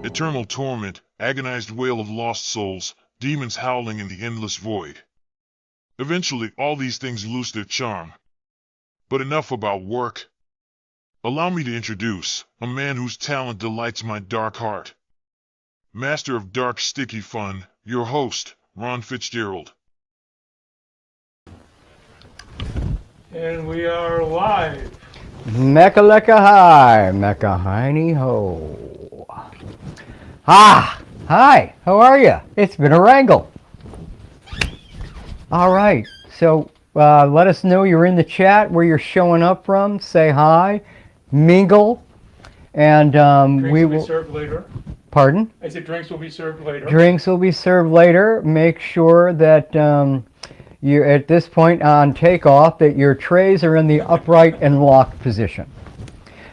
Eternal torment, agonized wail of lost souls, demons howling in the endless void. Eventually, all these things lose their charm. But enough about work. Allow me to introduce a man whose talent delights my dark heart. Master of dark sticky fun, your host, Ron Fitzgerald. And we are live. Mecca lecca hi, Mecca hiney ho. Hi, how are you? It's been a wrangle. All right, so let us know you're in the chat, where you're showing up from. Say hi, mingle, and we will be served later. Pardon? I said drinks will be served later. Drinks will be served later. Make sure that you're at this point on takeoff that your trays are in the upright and locked position.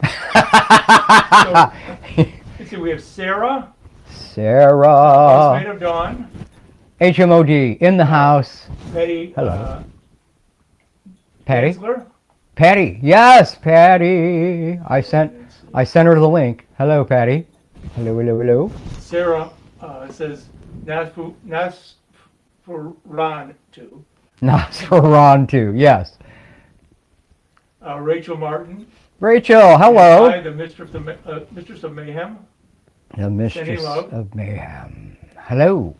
So, let's see, we have Sarah. Sarah. Made of Dawn. HMOD in the house. Patty. Hello. Patty. Fitzgerld. Patty. Yes, Patty. I sent her the link. Hello, Patty. Hello. Sarah says Nas for Ron too. Nosferatu, yes. Rachel Martin. Rachel, hello. Hi, the Mistress of Mayhem. The Mistress of Mayhem. Hello.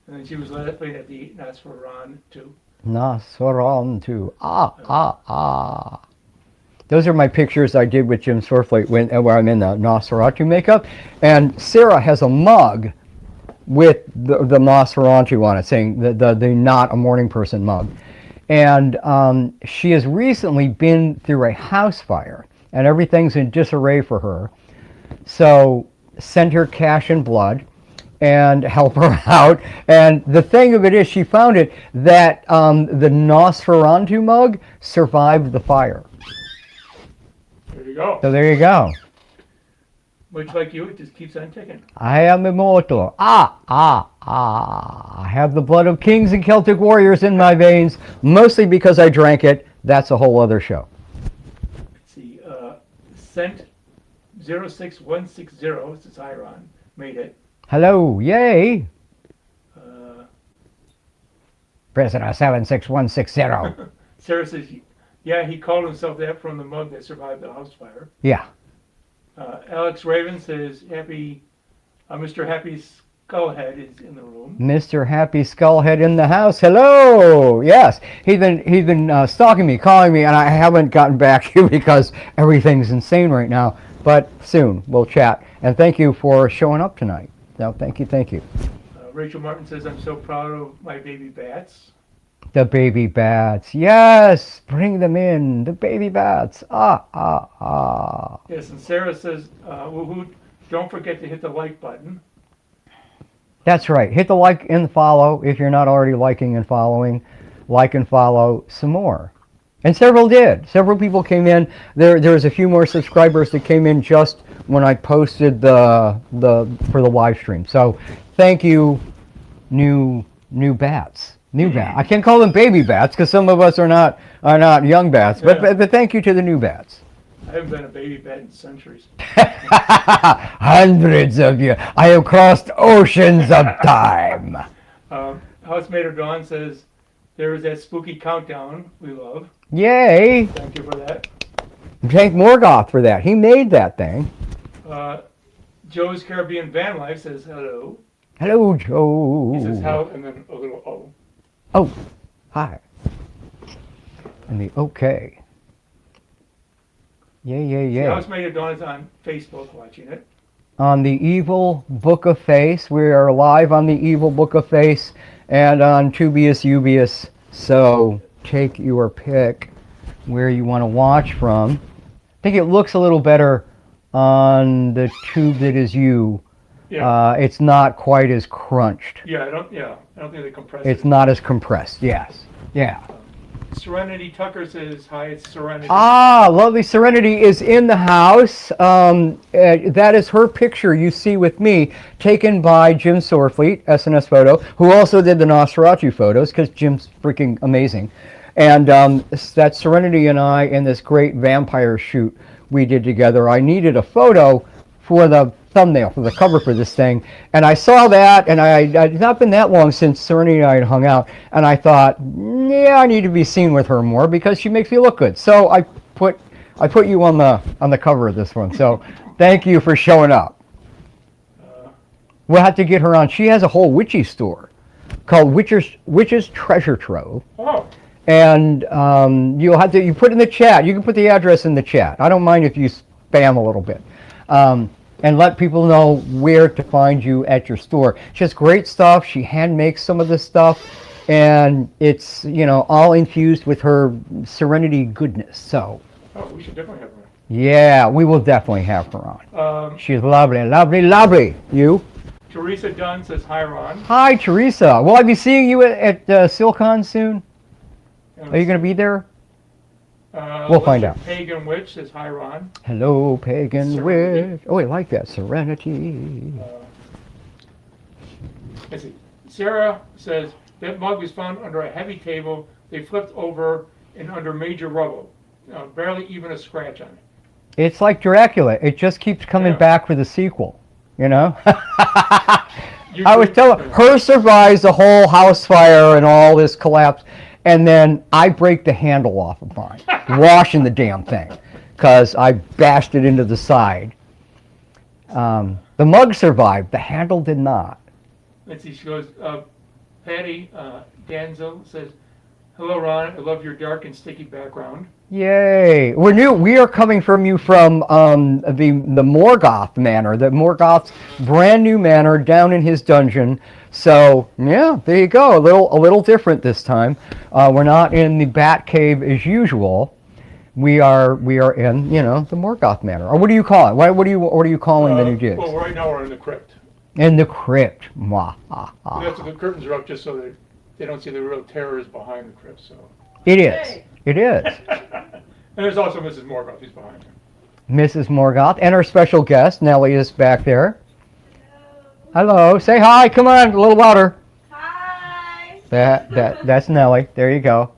And then she was laughing at the Nosferatu. Nosferatu. Those are my pictures I did with Jim Sorfleet where I'm in the Nosferatu makeup. And Sarah has a mug with the Nosferatu on it, saying the not a morning person mug. And she has recently been through a house fire, and everything's in disarray for her. So send her cash and blood and help her out. And the thing of it is, she found it that the Nosferatu mug survived the fire. There you go. So there you go. Much like you, it just keeps on ticking. I am immortal. I have the blood of kings and Celtic warriors in my veins, mostly because I drank it. That's a whole other show. Let's see. Sent 06160, this is Iron, made it. Hello, yay. Uh, Prisoner 76160. Sarah says, yeah, he called himself that from the mug that survived the house fire. Yeah. Alex Raven says, Mr. Happy Skullhead is in the room. Mr. Happy Skullhead in the house. Hello. Yes. He's been stalking me, calling me, and I haven't gotten back to you because everything's insane right now. But soon we'll chat. And thank you for showing up tonight. No, thank you. Rachel Martin says, I'm so proud of my baby bats. The baby bats. Yes. Bring them in. The baby bats. Yes, and Sarah says, woohoo, don't forget to hit the like button. That's right. Hit the like and follow if you're not already liking and following. Like and follow some more. And several did. Several people came in. There was a few more subscribers that came in just when I posted for the live stream. So thank you, new bats. New bats. I can't call them baby bats because some of us are not young bats. Yeah. But thank you to the new bats. I haven't been a baby bat in centuries. Hundreds of you. I have crossed oceans of time. Housemater Dawn says, there is that spooky countdown we love. Yay. Thank you for that. Thank Morgoth for that. He made that thing. Joe's Caribbean Van Life says hello. Hello, Joe. He says how and then a little O. Oh, hi. And the okay. Yay. Housemater Dawn is on Facebook watching it. On the Evil Book of Face. We are live on the Evil Book of Face and on Tubius Ubius. So take your pick where you want to watch from. I think it looks a little better on the tube that is you. Yeah. It's not quite as crunched. I don't think they compress It's it. not as compressed. Yes. Yeah. Serenity Tucker says, hi, it's Serenity. Lovely Serenity is in the house. That is her picture you see with me, taken by Jim Sorefleet, SNS Photo, who also did the Nosferatu photos, because Jim's freaking amazing. And that's Serenity and I in this great vampire shoot we did together. I needed a photo for the thumbnail, for the cover for this thing, and I saw that, and I'd not been that long since Serenity and I had hung out, and I thought, yeah, I need to be seen with her more because she makes me look good. So I put you on the cover of this one. So thank you for showing up. We'll have to get her on. She has a whole witchy store called Witch's Treasure Trove. Oh. And you'll have to, you put in the chat, you can put the address in the chat. I don't mind if you spam a little bit. And let people know where to find you at your store. She has great stuff. She hand makes some of this stuff, and it's, all infused with her Serenity goodness. So, we should definitely have her. Yeah, we will definitely have her on. She's lovely. You? Teresa Dunn says, hi, Ron. Hi, Teresa. Will I be seeing you at Silicon soon? Are you going to be there? We'll find out. Pagan Witch says, hi, Ron. Hello, Pagan Serenity. Witch. Oh, I like that. Serenity. Let's see. Sarah says, that mug was found under a heavy table. They flipped over and under major rubble. Barely even a scratch on it. It's like Dracula. It just keeps coming back with a sequel, I was telling her survives the whole house fire and all this collapse. And then I break the handle off of mine, washing the damn thing, because I bashed it into the side. The mug survived. The handle did not. Let's see. She goes, Patty Danzo says, hello, Ron. I love your dark and sticky background. Yay. We are coming from you from the Morgoth Manor, the Morgoth's brand new manor down in his dungeon. So, yeah, there you go. A little different this time. We're not in the Bat Cave as usual, we are in, you know, the Morgoth Manor. Or what do you call it? What are you calling the new digs? Well, right now we're in the crypt. In the crypt. Mwah, That's the curtains are up just so they don't see the real terrors behind the crypt. So It is. It is. and there's also Mrs. Morgoth who's behind her. Mrs. Morgoth and our special guest Nellie is back there. Hello. Say hi. Come on, a little louder. Hi. That's Nellie. There you go.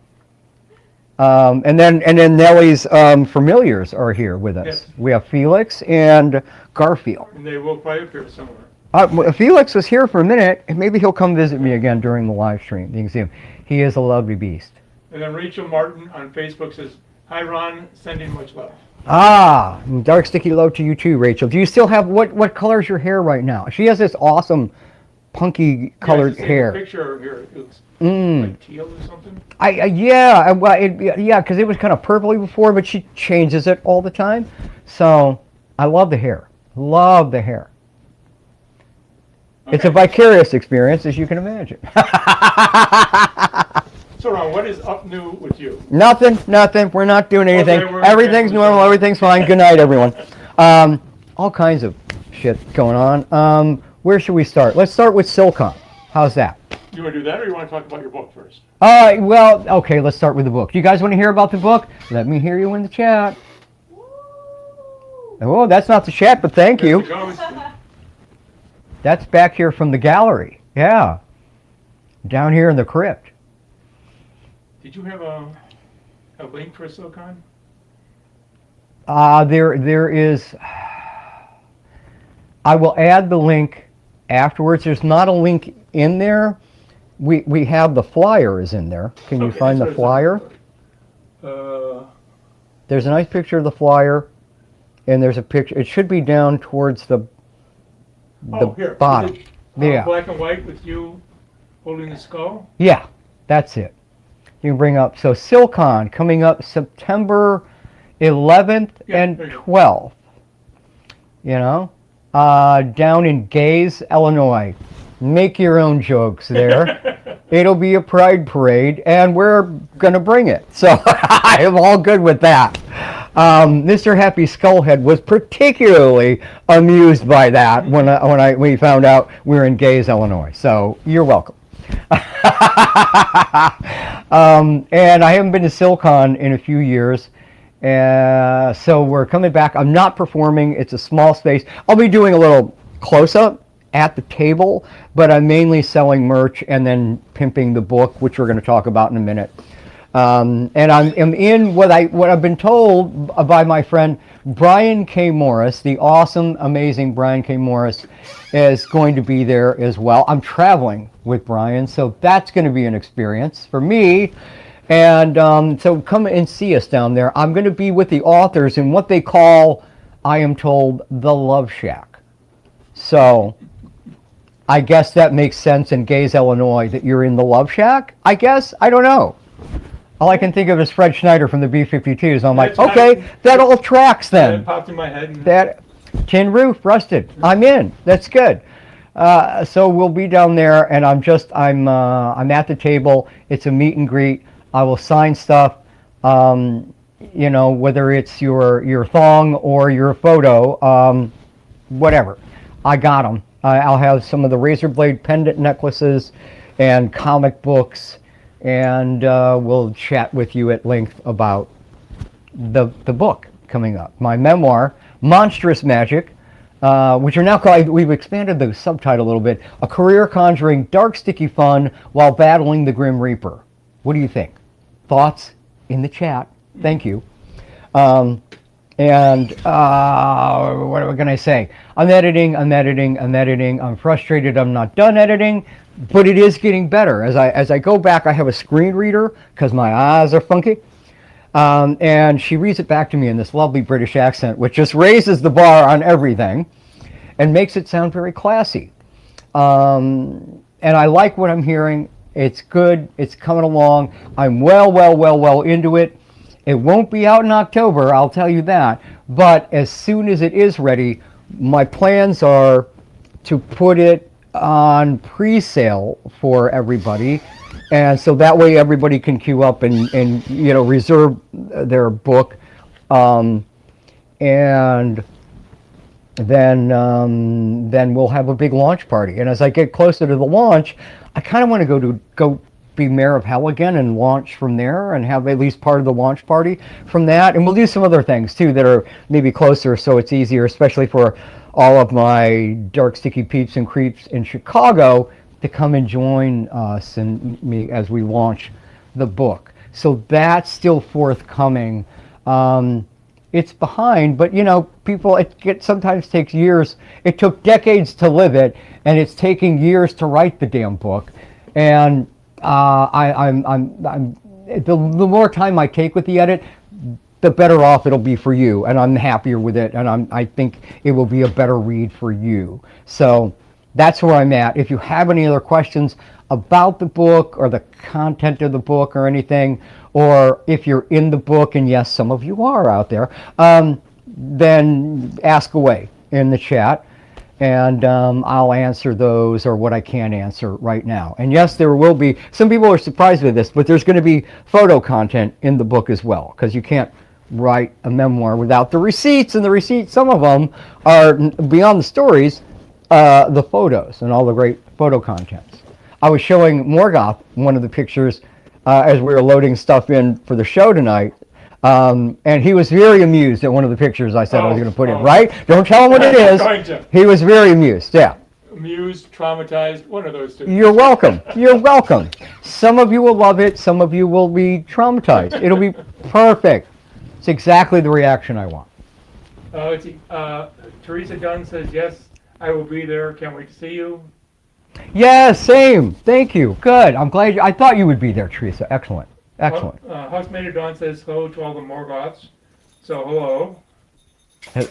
And then Nellie's familiars are here with us. Yes. We have Felix and Garfield. And they will probably appear somewhere. Felix was here for a minute, and maybe he'll come visit me again during the live stream. You can see him. He is a lovely beast. And then Rachel Martin on Facebook says, "Hi Ron, sending much love." Ah, dark sticky love to you too, Rachel. Do you still have what color is your hair right now? She has this awesome punky colored Yeah, hair. the picture here it looks like teal or something. Yeah, because it was kind of purpley before, but she changes it all the time. So I love the hair. Love the hair. It's a vicarious experience, as you can imagine. So Ron, what is up new with you? Nothing. We're not doing anything. Okay, Everything's normal. Everything's fine. Good night, everyone. All kinds of shit going on. Where should we start? Let's start with Silicon. How's that? You want to do that, or you want to talk about your book first? Well, okay, let's start with the book. Do you guys want to hear about the book? Let me hear you in the chat. Oh, that's not the chat, but thank you. There it goes. That's back here from the gallery. Yeah. Down here in the crypt. Did you have a link for Silicon? There is. I will add the link afterwards. There's not a link in there. We have the flyer is in there. Can you find the flyer? There's a nice picture of the flyer, and there's a picture. It should be down towards the here. bottom. Is it, Yeah. Black and white with you holding the skull. Yeah, that's it. You can bring up. So Silicon coming up September 11th and there you go. 12th. You know, down in Gaze, Illinois. Make your own jokes there. It'll be a pride parade, and we're gonna bring it. So I'm all good with that. Mr. Happy Skullhead was particularly amused by that when we found out we were in Gaze, Illinois. So you're welcome. And I haven't been to Silicon in a few years. So we're coming back. I'm not performing. It's a small space. I'll be doing a little close-up at the table, but I'm mainly selling merch and then pimping the book, which we're going to talk about in a minute. And I'm in what I've been told by my friend Brian K. Morris, the awesome, amazing Brian K. Morris, is going to be there as well. I'm traveling with Brian, so that's going to be an experience for me. And so come and see us down there. I'm going to be with the authors in what they call, I am told, the Love Shack. So I guess that makes sense in Gaze, Illinois, that you're in the Love Shack, I guess. I don't know. All I can think of is Fred Schneider from the B-52s. I'm like, okay, that all tracks then. It popped in my head. That tin roof, rusted. I'm in. That's good. So we'll be down there, and I'm at the table. It's a meet and greet. I will sign stuff. You know, whether it's your thong or your photo, whatever. I got them. I'll have some of the razor blade pendant necklaces and comic books, and we'll chat with you at length about the book coming up. My memoir, Monstrous Magic, which are now called, we've expanded the subtitle a little bit, A Career Conjuring Dark Sticky Fun While Battling the Grim Reaper. What do you think? Thoughts in the chat. Thank you. What am I going to say? I'm editing. I'm frustrated I'm not done editing, but it is getting better. As I go back, I have a screen reader because my eyes are funky. And she reads it back to me in this lovely British accent, which just raises the bar on everything and makes it sound very classy. And I like what I'm hearing. It's good. It's coming along. I'm well into it. It won't be out in October, I'll tell you that. But as soon as it is ready, my plans are to put it on pre-sale for everybody. And so that way everybody can queue up and you know, reserve their book And then we'll have a big launch party. And as I get closer to the launch, I kind of want to go be mayor of hell again and launch from there and have at least part of the launch party from that. And we'll do some other things too that are maybe closer, so it's easier, especially for all of my dark sticky peeps and creeps in Chicago to come and join us and me as we launch the book. So that's still forthcoming. It's behind, but you know, people, it sometimes takes years. It took decades to live it, and it's taking years to write the damn book. And the more time I take with the edit, the better off it'll be for you, and I'm happier with it, and I think it will be a better read for you. So that's where I'm at. If you have any other questions about the book or the content of the book or anything, or if you're in the book, and yes, some of you are out there, then ask away in the chat, and I'll answer those or what I can answer right now. And yes, there will be, some people are surprised with this, but there's going to be photo content in the book as well, because you can't write a memoir without the receipts, and the receipts, some of them are beyond the stories, the photos and all the great photo contents. I was showing Morgoth one of the pictures as we were loading stuff in for the show tonight, and he was very amused at one of the pictures I said I was going to put in, right? Don't tell him what it is. He was very amused, yeah. Amused, traumatized, one of those two. You're welcome. You're welcome. Some of you will love it. Some of you will be traumatized. It'll be perfect. It's exactly the reaction I want. Let's see. Teresa Dunn says, yes, I will be there. Can't wait to see you. Yeah, same. Thank you. Good. I'm glad. I thought you would be there, Teresa. Excellent. Excellent. Housemater Dawn says hello to all the Morgoths. So hello.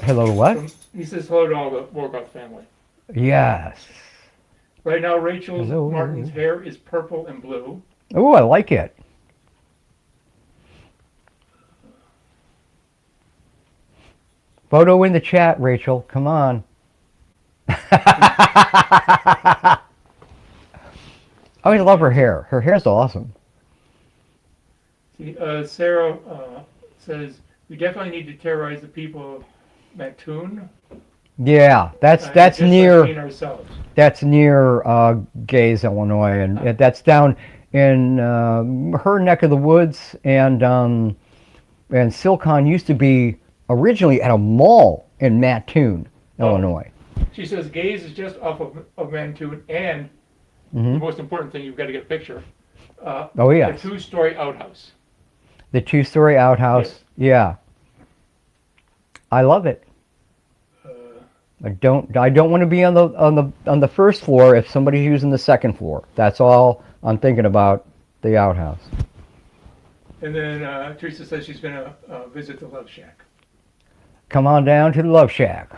Hello to what? He says hello to all the Morgoth family. Yes. Right now, Rachel Martin's hair is purple and blue. Oh, I like it. Photo in the chat, Rachel. Come on. I always love her hair. Her hair's awesome. See, Sarah says, we definitely need to terrorize the people of Mattoon. Yeah, that's near. Like that's near Gaze, Illinois, and that's down in her neck of the woods. And Silcon used to be originally at a mall in Mattoon, Illinois. She says Gaze is just off of Mattoon, and the most important thing, you've got to get a picture. Oh yeah. The two-story outhouse. The two-story outhouse. Yes. Yeah. I love it. I don't want to be on the first floor if somebody's using the second floor. That's all I'm thinking about, the outhouse. And then Teresa says she's going to visit the Love Shack. Come on down to the Love Shack.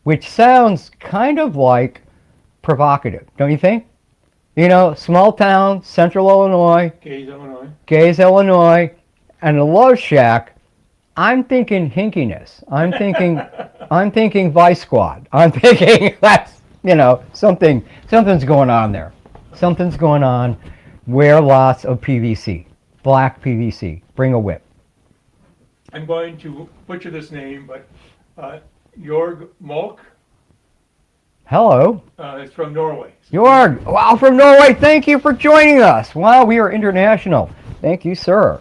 Which sounds kind of like provocative, don't you think? You know, small town, central Illinois. Gaze, Illinois. Gaze, Illinois. And the Love Shack, I'm thinking hinkiness. I'm thinking Vice Squad. I'm thinking that's, you know, something's going on there. Something's going on. Wear lots of PVC. Black PVC. Bring a whip. I'm going to butcher this name, but Jorg Molk. Hello. It's from Norway. Jorg, wow, from Norway. Thank you for joining us. Wow, we are international. Thank you, sir.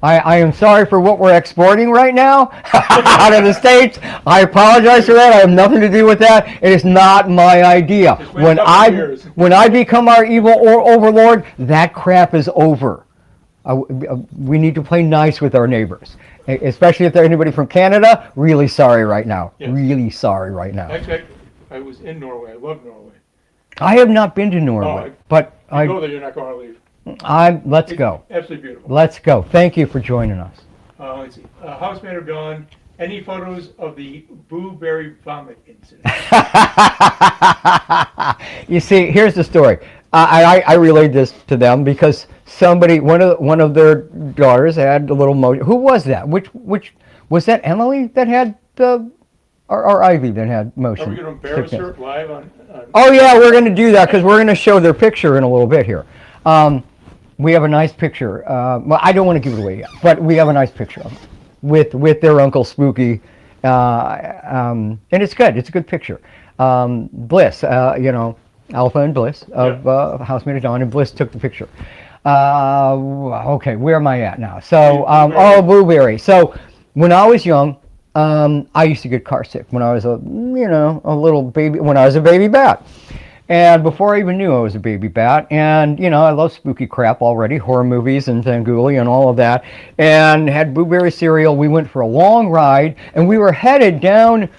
I am sorry for what we're exporting right now out of the States. I apologize for that. I have nothing to do with that. It is not my idea. When I become our evil overlord, that crap is over. We need to play nice with our neighbors, especially if they're anybody from Canada. Really sorry right now. Yes. Really sorry right now. Actually, I was in Norway. I love Norway. I have not been to Norway, but I know that you're not going to leave. Let's go. Absolutely beautiful. Let's go. Thank you for joining us. Let's see. Housemaid of Dawn, any photos of the blueberry vomit incident? You see, here's the story. I relayed this to them because one of their daughters had a little motion. Who was that? Which was that? Emily that had or Ivy that had motion? Are we going to embarrass her live on? Oh yeah, we're going to do that because we're going to show their picture in a little bit here. We have a nice picture. Well, I don't want to give it away yet, but we have a nice picture of them. with their Uncle Spooky, and it's good. It's a good picture. Bliss, Alpha and Bliss of Housemaid of Dawn, and Bliss took the picture. Okay, where am I at now? So, Blueberry. So, when I was young, I used to get car sick when I was a little baby, when I was a baby bat. And before I even knew I was a baby bat, and I love spooky crap already, horror movies and Tanguli and all of that, and had blueberry cereal. We went for a long ride, and we were headed downstate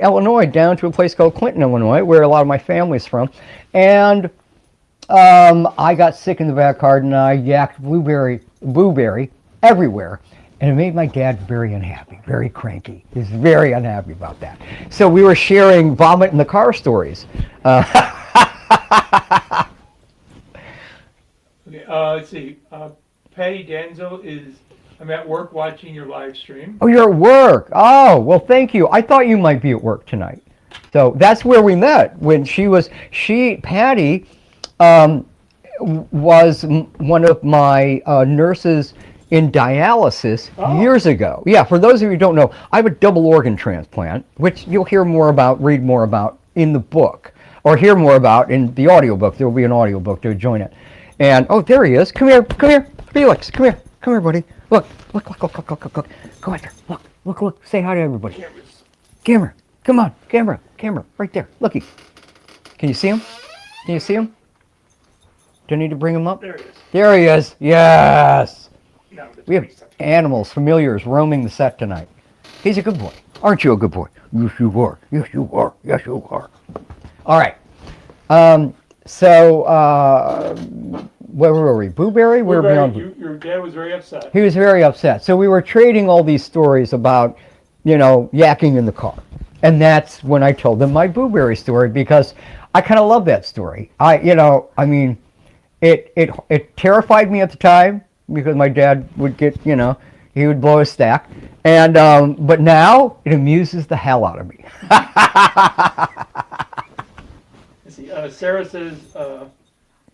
Illinois, down to a place called Clinton, Illinois, where a lot of my family's from, and I got sick in the back car, and I yacked blueberry everywhere. And it made my dad very unhappy, very cranky. He was very unhappy about that. So we were sharing vomit in the car stories. Okay, let's see. Patty Danzo is, I'm at work watching your live stream. Oh, you're at work. Oh, well, thank you. I thought you might be at work tonight. So that's where we met. When Patty was one of my nurses in dialysis years ago. Yeah, for those of you who don't know, I have a double organ transplant, which you'll read more about in the book, or hear more about in the audiobook. There will be an audiobook to join it. And, oh, there he is. Come here, Felix, come here, buddy. Look. Go out there, look, say hi to everybody. Camera, come on, camera, right there, looky. Can you see him? Do I need to bring him up? There he is, yes. We have animals, familiars, roaming the set tonight. He's a good boy. Aren't you a good boy? Yes, you are. All right. Where were we? Blueberry? Your dad was very upset. He was very upset. So we were trading all these stories about, yakking in the car. And that's when I told him my blueberry story, because I kind of love that story. It terrified me at the time, because my dad would get, he would blow his stack. And, but now it amuses the hell out of me. Let's see, Sarah says,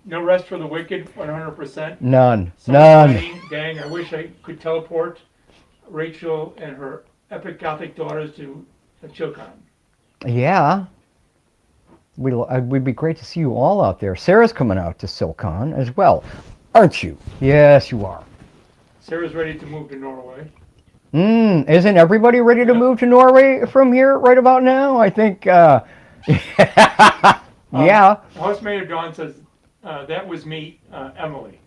no rest for the wicked, 100%. None. Dang, I wish I could teleport Rachel and her epic gothic daughters to Chilcon. Yeah. We'd be great to see you all out there. Sarah's coming out to Silcon as well. Aren't you? Yes, you are. Sarah's ready to move to Norway. Isn't everybody ready to move to Norway from here right about now? I think, yeah. Housemaid of Dawn says, that was me, Emily.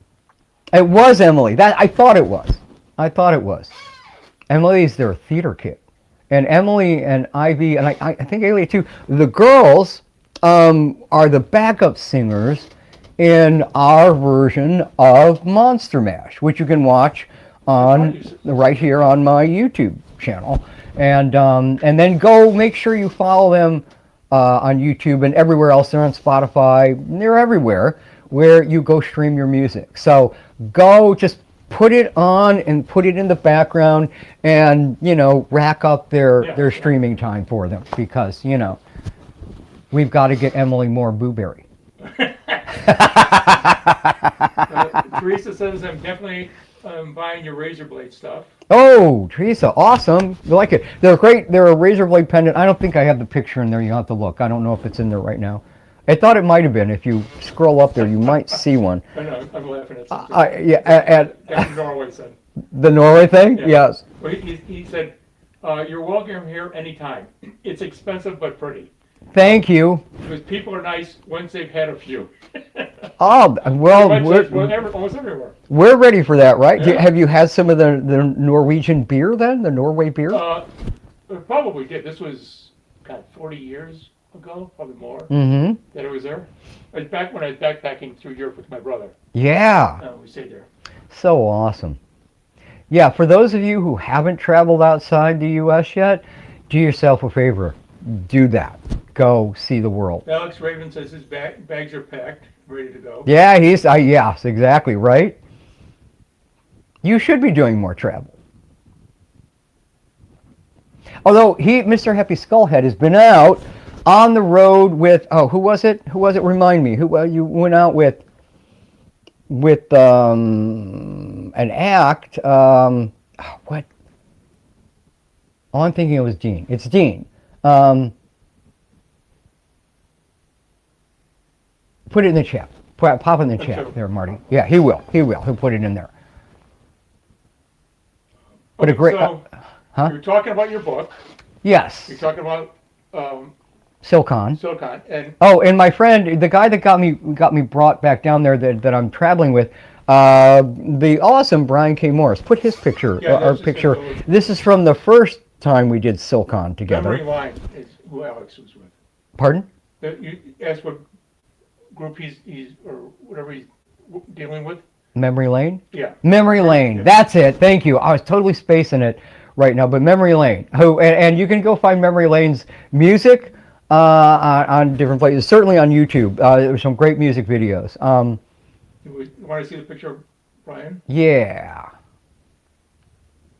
It was Emily. I thought it was. Emily's their theater kid. And Emily and Ivy, and I think Ailey too, the girls are the backup singers in our version of Monster Mash, which you can watch right here on my YouTube channel, and then go make sure you follow them on YouTube and everywhere else. They're on Spotify. They're everywhere where you go stream your music. So go just put it on and put it in the background, and rack up their streaming time for them, because we've got to get Emily more blueberry. Teresa says, I'm definitely buying your razor blade stuff. Oh, Teresa, awesome. You like it. They're great. They're a razor blade pendant. I don't think I have the picture in there. You have to look. I don't know if it's in there right now. I thought it might have been. If you scroll up there, you might see one. I know. I'm laughing at something. That's Norway said. The Norway thing? Yeah. Yes. Well, he said, you're welcome here anytime. It's expensive but pretty. Thank you. Because people are nice once they've had a few. Oh, well, almost everywhere. We're ready for that, right? Yeah. Have you had some of the Norwegian beer then? The Norway beer? Probably did. This was, 40 years ago, probably more, that it was there. It was back when I was backpacking through Europe with my brother. Yeah. We stayed there. So awesome. Yeah, for those of you who haven't traveled outside the U.S. yet, do yourself a favor. Do that. Go see the world. Alex Raven says his bags are packed, ready to go. Yeah, yes, exactly, right? You should be doing more travel. Although Mr. Happy Skullhead has been out on the road with, who was it? Remind me. Who you went out with an act, what? All I'm thinking of is Dean. It's Dean. Put it in the chat. Pop it in the chat there, Marty. Yeah, he will. He will. He'll put it in there. But Okay, a great. so huh? you're talking about your book. Yes. You're talking about Silicon. Silicon, and Oh, and my friend, the guy that got me brought back down there that I'm traveling with, the awesome Brian K. Morris. Put his picture, Yeah, our picture. This is from the first time we did Silicon together. Memory Line is who Alex was with. Pardon? You asked what group he's or whatever he's dealing with. Memory Lane? Yeah. Memory Lane. Yeah. That's it. Thank you. I was totally spacing it right now, but Memory Lane. Who and you can go find Memory Lane's music on different places. Certainly on YouTube. There's some great music videos. You want to see the picture of Brian? Yeah.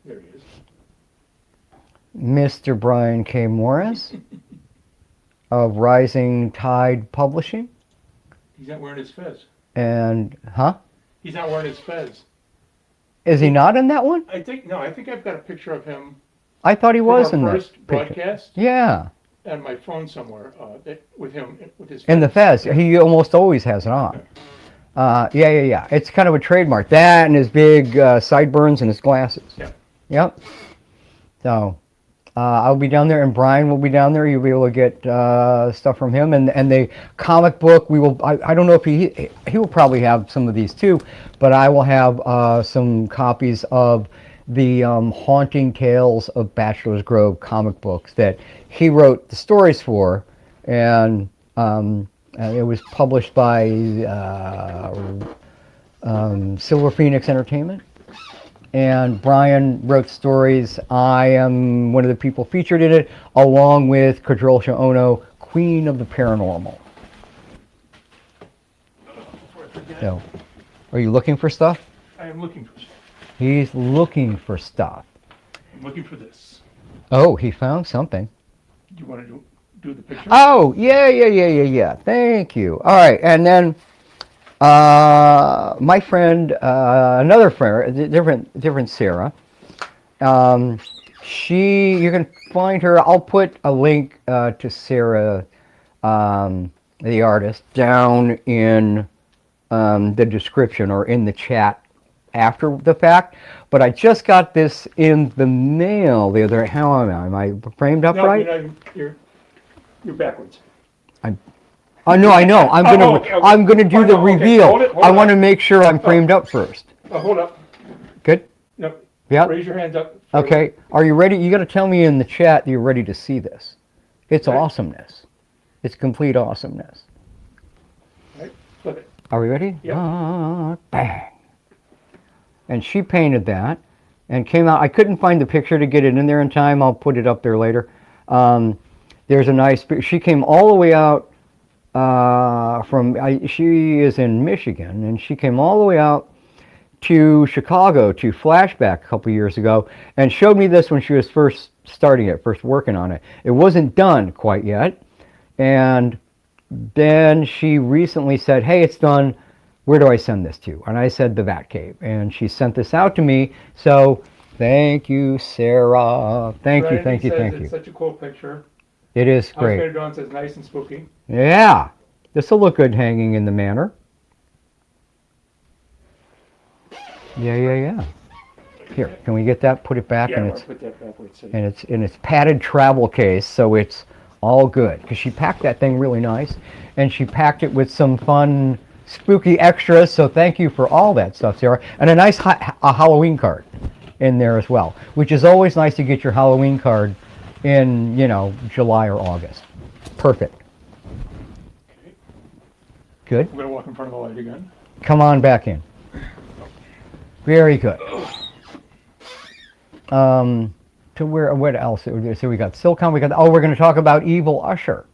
There he is. Mr. Brian K. Morris of Rising Tide Publishing. He's not wearing his fez. And, huh? He's not wearing his fez. Is he not in that one? I think I've got a picture of him. I thought he was from in our that first picture. broadcast. Yeah. On my phone somewhere with him with his. In the fez. He almost always has it on. Yeah. It's kind of a trademark. That and his big sideburns and his glasses. Yeah. Yep. So, I'll be down there, and Brian will be down there. You'll be able to get stuff from him, and the comic book. We will. I don't know if he will probably have some of these too, but I will have some copies of the Haunting Tales of Bachelor's Grove comic books that he wrote the stories for, and it was published by Silver Phoenix Entertainment. And Brian wrote stories. I am one of the people featured in it, along with Kadrolsha Ono, Queen of the Paranormal. So, are you looking for stuff? I am looking for stuff. He's looking for stuff. I'm looking for this. Oh, he found something. Do you want to do the picture? Oh, yeah. Thank you. All right, and then my friend, another friend, different Sarah. You can find her. I'll put a link to Sarah, the artist, down in the description or in the chat after the fact. But I just got this in the mail the other. How am I? Am I framed up right? No, you're backwards. No, I know. I'm gonna do the reveal. Hold it, I want to make sure I'm framed up first. Hold up. Good. No. Yeah. Raise your hands up. Okay. Are you ready? You got to tell me in the chat that you're ready to see this. It's awesomeness. It's complete awesomeness. All right. Flip it. Are we ready? Yeah. Bang. And she painted that and came out. I couldn't find the picture to get it in there in time. I'll put it up there later. There's a nice. She came all the way out. She is in Michigan, and she came all the way out to Chicago to Flashback a couple years ago and showed me this when she was first working on it. It wasn't done quite yet, and then she recently said, hey, it's done. Where do I send this to? And I said the Vat Cave, and she sent this out to me. So thank you, Sarah. Thank you. It's such a cool picture. It is great. House Dawn says nice and spooky. Yeah, this will look good hanging in the manor. Yeah. Here, can we get that? Put it back in its put that backwards. in its padded travel case, so it's all good. Because she packed that thing really nice, and she packed it with some fun, spooky extras. So thank you for all that stuff, Sarah, and a nice a Halloween card in there as well, which is always nice to get your Halloween card in July or August. Perfect. Okay. Good. I'm gonna walk in front of the light again. Come on back in. Very good. To what else? So we got Silicon. We're going to talk about Evil Usher.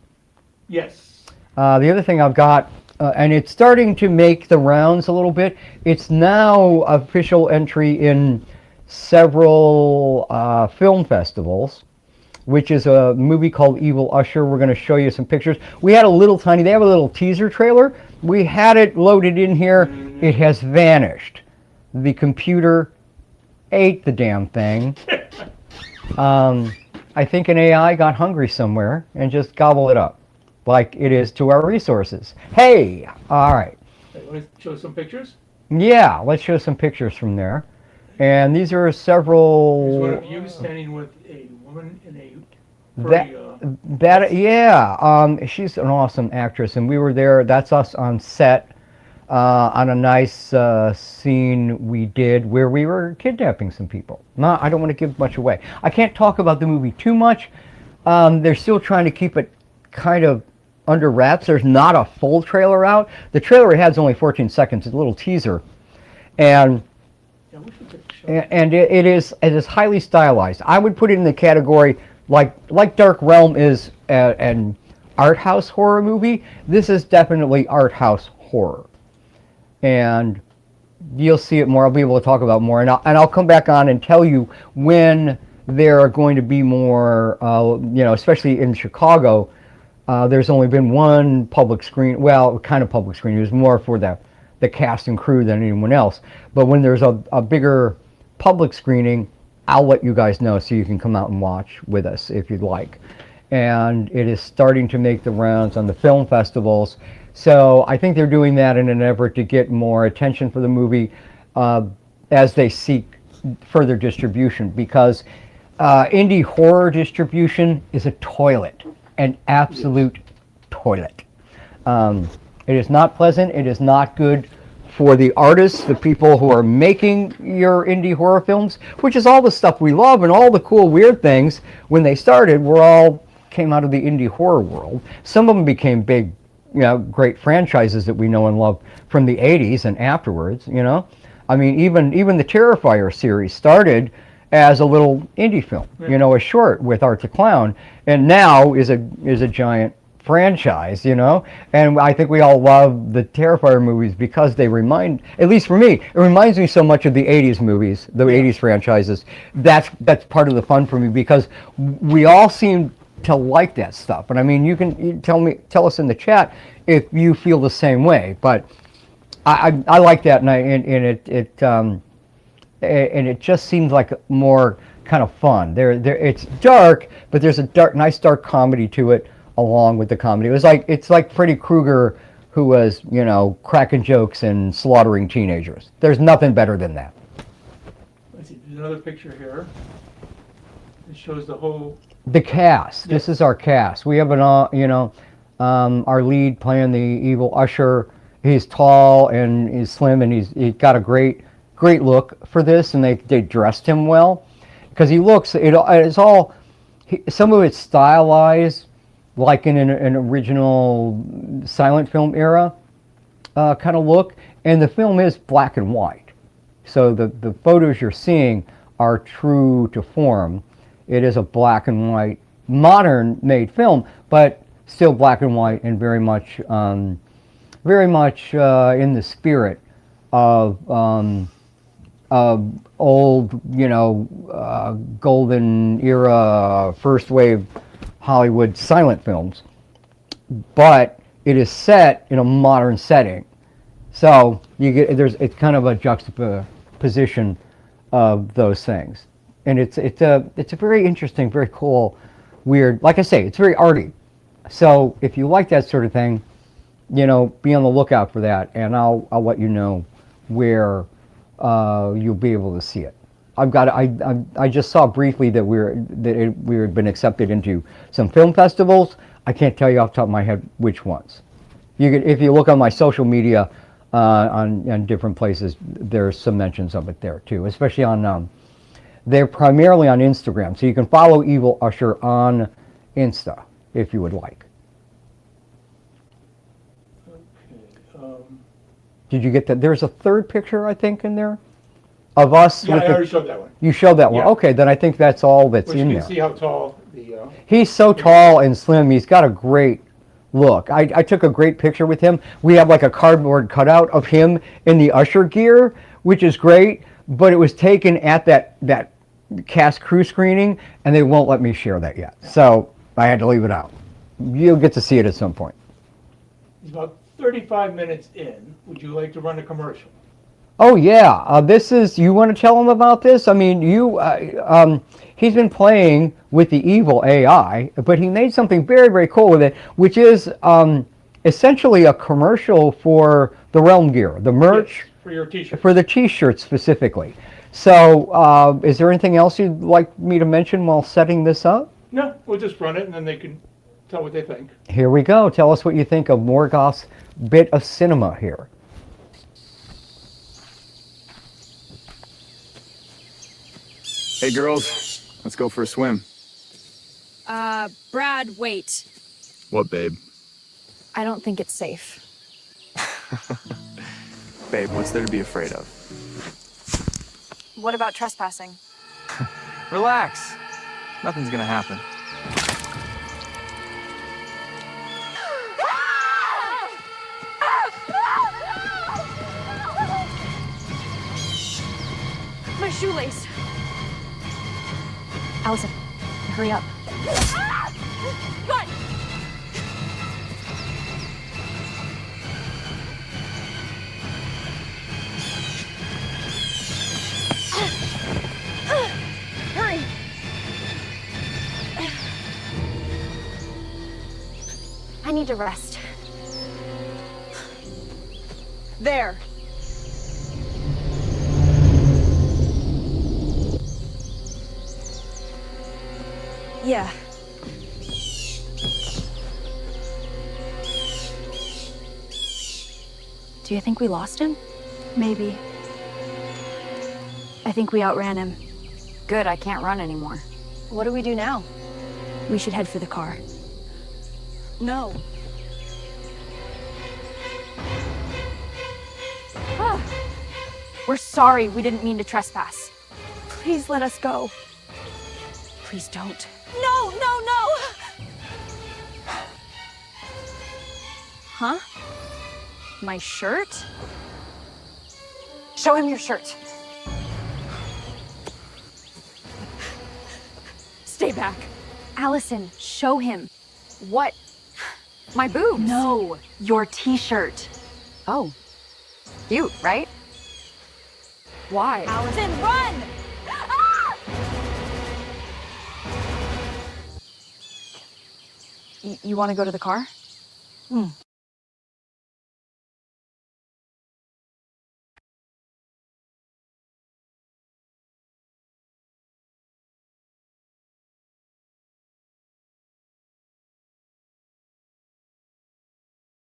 Yes. The other thing I've got, and it's starting to make the rounds a little bit. It's now official entry in several film festivals, which is a movie called Evil Usher. We're going to show you some pictures. We had they have a little teaser trailer. We had it loaded in here. It has vanished. The computer hate the damn thing. I think an AI got hungry somewhere and just gobbled it up, like it is to our resources. Hey, all right. Hey, want to show some pictures? Yeah, let's show some pictures from there. And these are There's several. one of you standing with a woman in a That, furry, yeah, she's an awesome actress, and we were there. That's us on set on a nice scene we did where we were kidnapping some people. No, I don't want to give much away. I can't talk about the movie too much. They're still trying to keep it kind of under wraps. There's not a full trailer out. The trailer we had is only 14 seconds. It's a little teaser, and yeah, we should take a shot. and it is highly stylized. I would put it in the category like Dark Realm is an art house horror movie. This is definitely art house horror, and you'll see it more. I'll be able to talk about more, and I'll come back on and tell you when there are going to be more. Especially in Chicago, there's only been one public screen. Well, kind of public screen. It was more for the cast and crew than anyone else. But when there's a bigger public screening, I'll let you guys know so you can come out and watch with us if you'd like. And it is starting to make the rounds on the film festivals. So I think they're doing that in an effort to get more attention for the movie as they seek further distribution, because indie horror distribution is a toilet, an absolute toilet. It is not pleasant. It is not good for the artists, the people who are making your indie horror films, which is all the stuff we love, and all the cool weird things when they started were all came out of the indie horror world. Some of them became big, great franchises that we know and love from the 80s and afterwards, I mean, even the Terrifier series started as a little indie film, a short with Art the Clown, and now is a giant franchise, and I think we all love the Terrifier movies because they remind, at least for me, it reminds me so much of the 80s movies, the 80s franchises. That's part of the fun for me, because we all seem to like that stuff. And I mean, you tell us in the chat if you feel the same way, but I like that, and it just seems like more kind of fun. It's dark, but there's a nice dark comedy to it along with the comedy. It's like Freddy Krueger, who was, cracking jokes and slaughtering teenagers. There's nothing better than that. Let's see, there's another picture here. It shows the cast. This is our cast. We have our lead playing the evil usher. He's tall and he's slim, and he's got a great look for this, and they dressed him well, because he looks, it's all, some of it's stylized like in an original silent film era kind of look, and the film is black and white, so the photos you're seeing are true to form. It is a black and white modern made film, but still black and white, and very much in the spirit of old, golden era, first wave Hollywood silent films. But it is set in a modern setting, so it's kind of a juxtaposition of those things, and it's a very interesting, very cool, weird. Like I say, it's very arty. So if you like that sort of thing, be on the lookout for that, and I'll let you know where you'll be able to see it. I just saw briefly that we had been accepted into some film festivals. I can't tell you off the top of my head which ones. If you look on my social media on different places, there's some mentions of it there too, especially on they're primarily on Instagram, so you can follow Evil Usher on Insta if you would like. Did you get that? There's a third picture, I think, in there of us. Yeah, I already showed that one. You showed that one. Yeah. Okay, then I think that's all that's in You there. can see how tall the... He's so tall and slim. He's got a great look. I took a great picture with him. We have like a cardboard cutout of him in the Usher gear, which is great, but it was taken at that cast crew screening, and they won't let me share that yet. So I had to leave it out. You'll get to see it at some point. He's about 35 minutes in. Would you like to run a commercial? Oh yeah, this is. You want to tell him about this? I mean, he's been playing with the evil AI, but he made something very, very cool with it, which is essentially a commercial for the Realm gear, the merch. Yes, for your T-shirt. For the T-shirts specifically. So, is there anything else you'd like me to mention while setting this up? No, we'll just run it and then they can tell what they think. Here we go. Tell us what you think of Morgoth's bit of cinema here. Hey girls, let's go for a swim. Brad, wait. What, babe? I don't think it's safe. Babe, what's there to be afraid of? What about trespassing? Relax. Nothing's gonna happen. My shoelace. Allison, hurry up. Run! Hurry! I need to rest. There. Yeah. Do you think we lost him? Maybe. I think we outran him. Good, I can't run anymore. What do we do now? We should head for the car. No. Ah. We're sorry, we didn't mean to trespass. Please let us go. Please don't. No, no, no! Huh? My shirt? Show him your shirt. Stay back. Allison, show him. What? My boobs? No, your t-shirt. Oh. Cute, right? Why? Allison, run! Ah! You want to go to the car?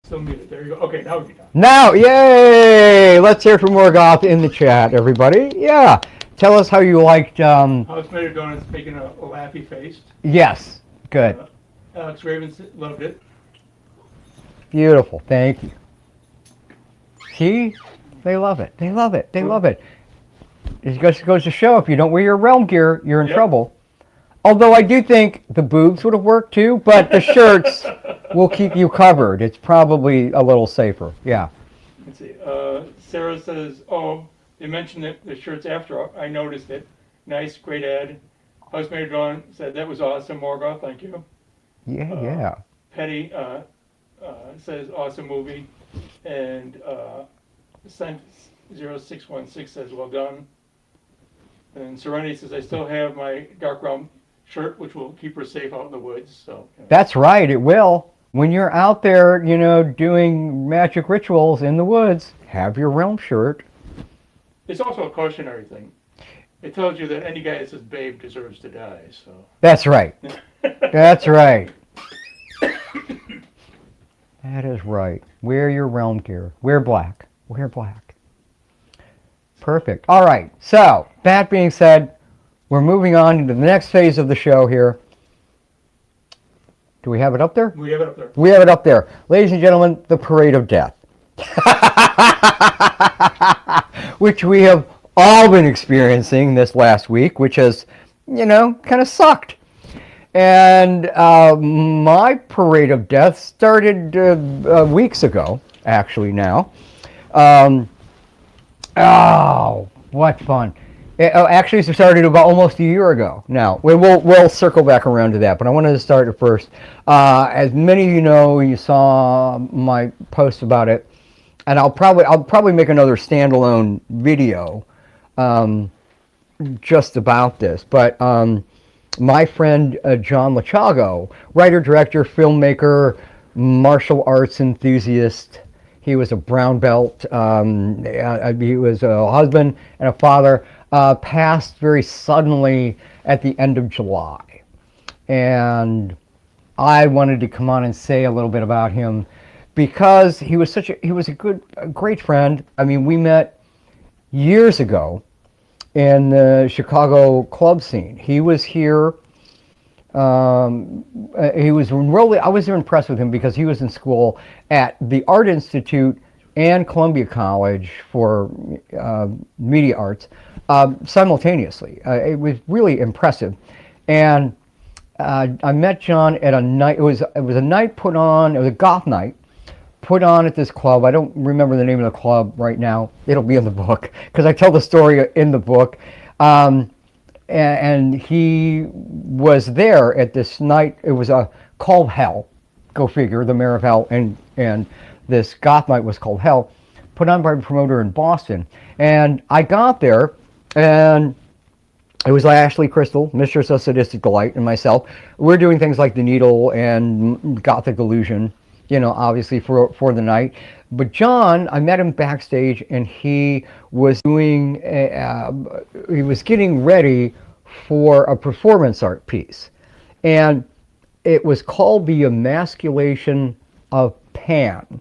Still muted. There you go. Okay, now we can. Now, yay! Let's hear from Morgoth in the chat, everybody. Yeah. Tell us how you liked. House Mayor Donuts making a laughy face. Yes. Good. Alex Ravens loved it. Beautiful. Thank you. See? They love it. They love it. They love it. It just goes to show if you don't wear your realm gear, you're in trouble. Although I do think the boobs would have worked too, but the shirts will keep you covered. It's probably a little safer. Yeah. Let's see. Sarah says, "Oh, they mentioned the shirts after. I noticed it. Nice, great ad." House Mayor Dawn said that was awesome. Morgoth, thank you. Yeah. Petty says awesome movie, and Cent 0616 says well done. And Serenity says I still have my Dark Realm shirt, which will keep her safe out in the woods. So That's right, it will. When you're out there, doing magic rituals in the woods, have your realm shirt. it's also a cautionary thing. It tells you that any guy that says babe deserves to die. So That's right. That's right. That is right. Wear your realm gear. Wear black. Wear black. Perfect. All right. So, that being said, we're moving on into the next phase of the show here. Do we have it up there? we have it up there. We have it up there. Ladies and gentlemen, the Parade of Death. Which we have all been experiencing this last week, which has, kind of sucked. And my Parade of Death started weeks ago, actually now. Oh, what fun. Actually, it started about almost a year ago now. We'll circle back around to that, but I wanted to start it first. As many of you know, you saw my post about it. and I'll probably make another standalone video just about this. But my friend John Lachago, writer, director, filmmaker, martial arts enthusiast. He was a brown belt. He was a husband and a father. Passed very suddenly at the end of July. And I wanted to come on and say a little bit about him because he was a great friend. I mean, we met years ago in the Chicago club scene. He was here. He was really, I was impressed with him because he was in school at the Art Institute and Columbia College for media arts simultaneously. It was really impressive. And I met John at a night, it was a night put on, it was a goth night, put on at this club. I don't remember the name of the club right now. It'll be in the book, because I tell the story in the book. And he was there at this night. It was called Hell. Go figure, the mayor of Hell. And this goth night was called Hell, put on by a promoter in Boston. And I got there, and it was Ashley Crystal, Mistress of Sadistic Delight, and myself. We're doing things like The Needle and Gothic Illusion, you know, obviously for the night. But John, I met him backstage, and he was doing, he was getting ready for a performance art piece. And it was called The Emasculation of Pan.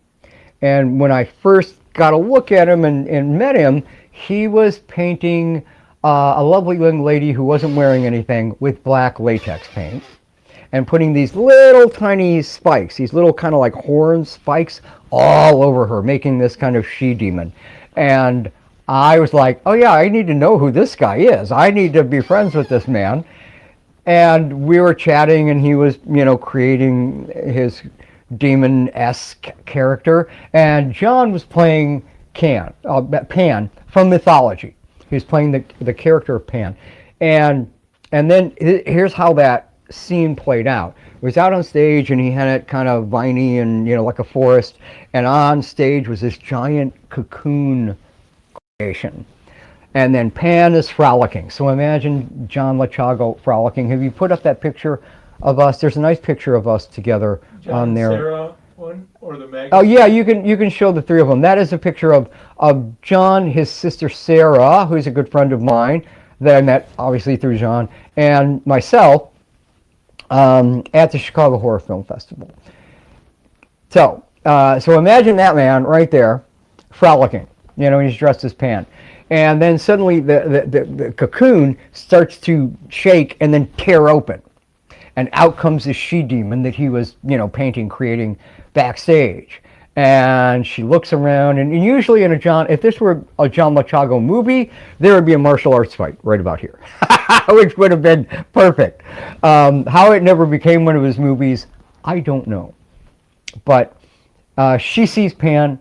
And when I first got a look at him and met him, he was painting a lovely young lady who wasn't wearing anything with black latex paint, and putting these little tiny spikes, these little kind of like horn spikes all over her, making this kind of she-demon. And I was like, oh yeah, I need to know who this guy is. I need to be friends with this man. And we were chatting, and he was, you know, creating his demon-esque character. And John was playing Pan from mythology. He was playing the character of Pan. And then here's how that scene played out. It was out on stage, and he had it kind of viney and, you know, like a forest. And on stage was this giant cocoon creation. And then Pan is frolicking. So imagine John Lachago frolicking. Have you put up that picture of us? There's a nice picture of us together John on there. Sarah one, or the magazine? Oh yeah, you can show the three of them. That is a picture of John, his sister Sarah, who's a good friend of mine that I met obviously through John, and myself at the Chicago Horror Film Festival. So imagine that man right there, frolicking. You know, he's dressed as Pan. And then suddenly the cocoon starts to shake and then tear open. And out comes this she-demon that he was, you know, painting, creating backstage. And she looks around, and usually if this were a John Lachago movie, there would be a martial arts fight right about here, which would have been perfect. How it never became one of his movies, I don't know. But she sees Pan.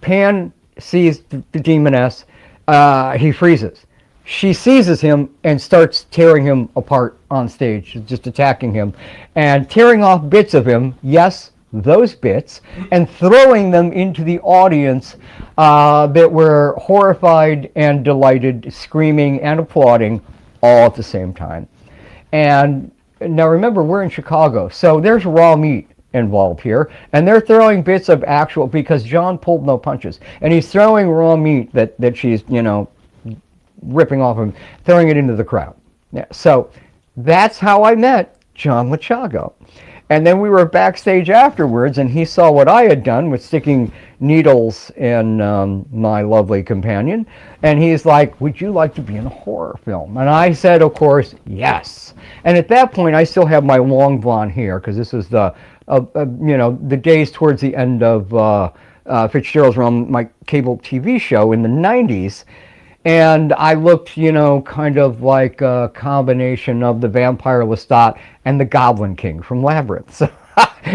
Pan sees the demoness. He freezes. She seizes him and starts tearing him apart on stage, just attacking him and tearing off bits of him, yes, those bits, and throwing them into the audience that were horrified and delighted, screaming and applauding all at the same time. And now remember, we're in Chicago, so there's raw meat involved here, and they're throwing bits of actual, because John pulled no punches, and he's throwing raw meat that she's, you know, ripping off him, throwing it into the crowd. Yeah, so that's how I met John Lachago. And then we were backstage afterwards, and he saw what I had done with sticking needles in my lovely companion, and he's like, would you like to be in a horror film? And I said, of course, yes. And at that point, I still have my long blonde hair, because this was the you know, the days towards the end of Fitzgerald's run, my cable TV show in the 90s. And I looked, you know, kind of like a combination of the vampire Lestat and the Goblin King from Labyrinth. So,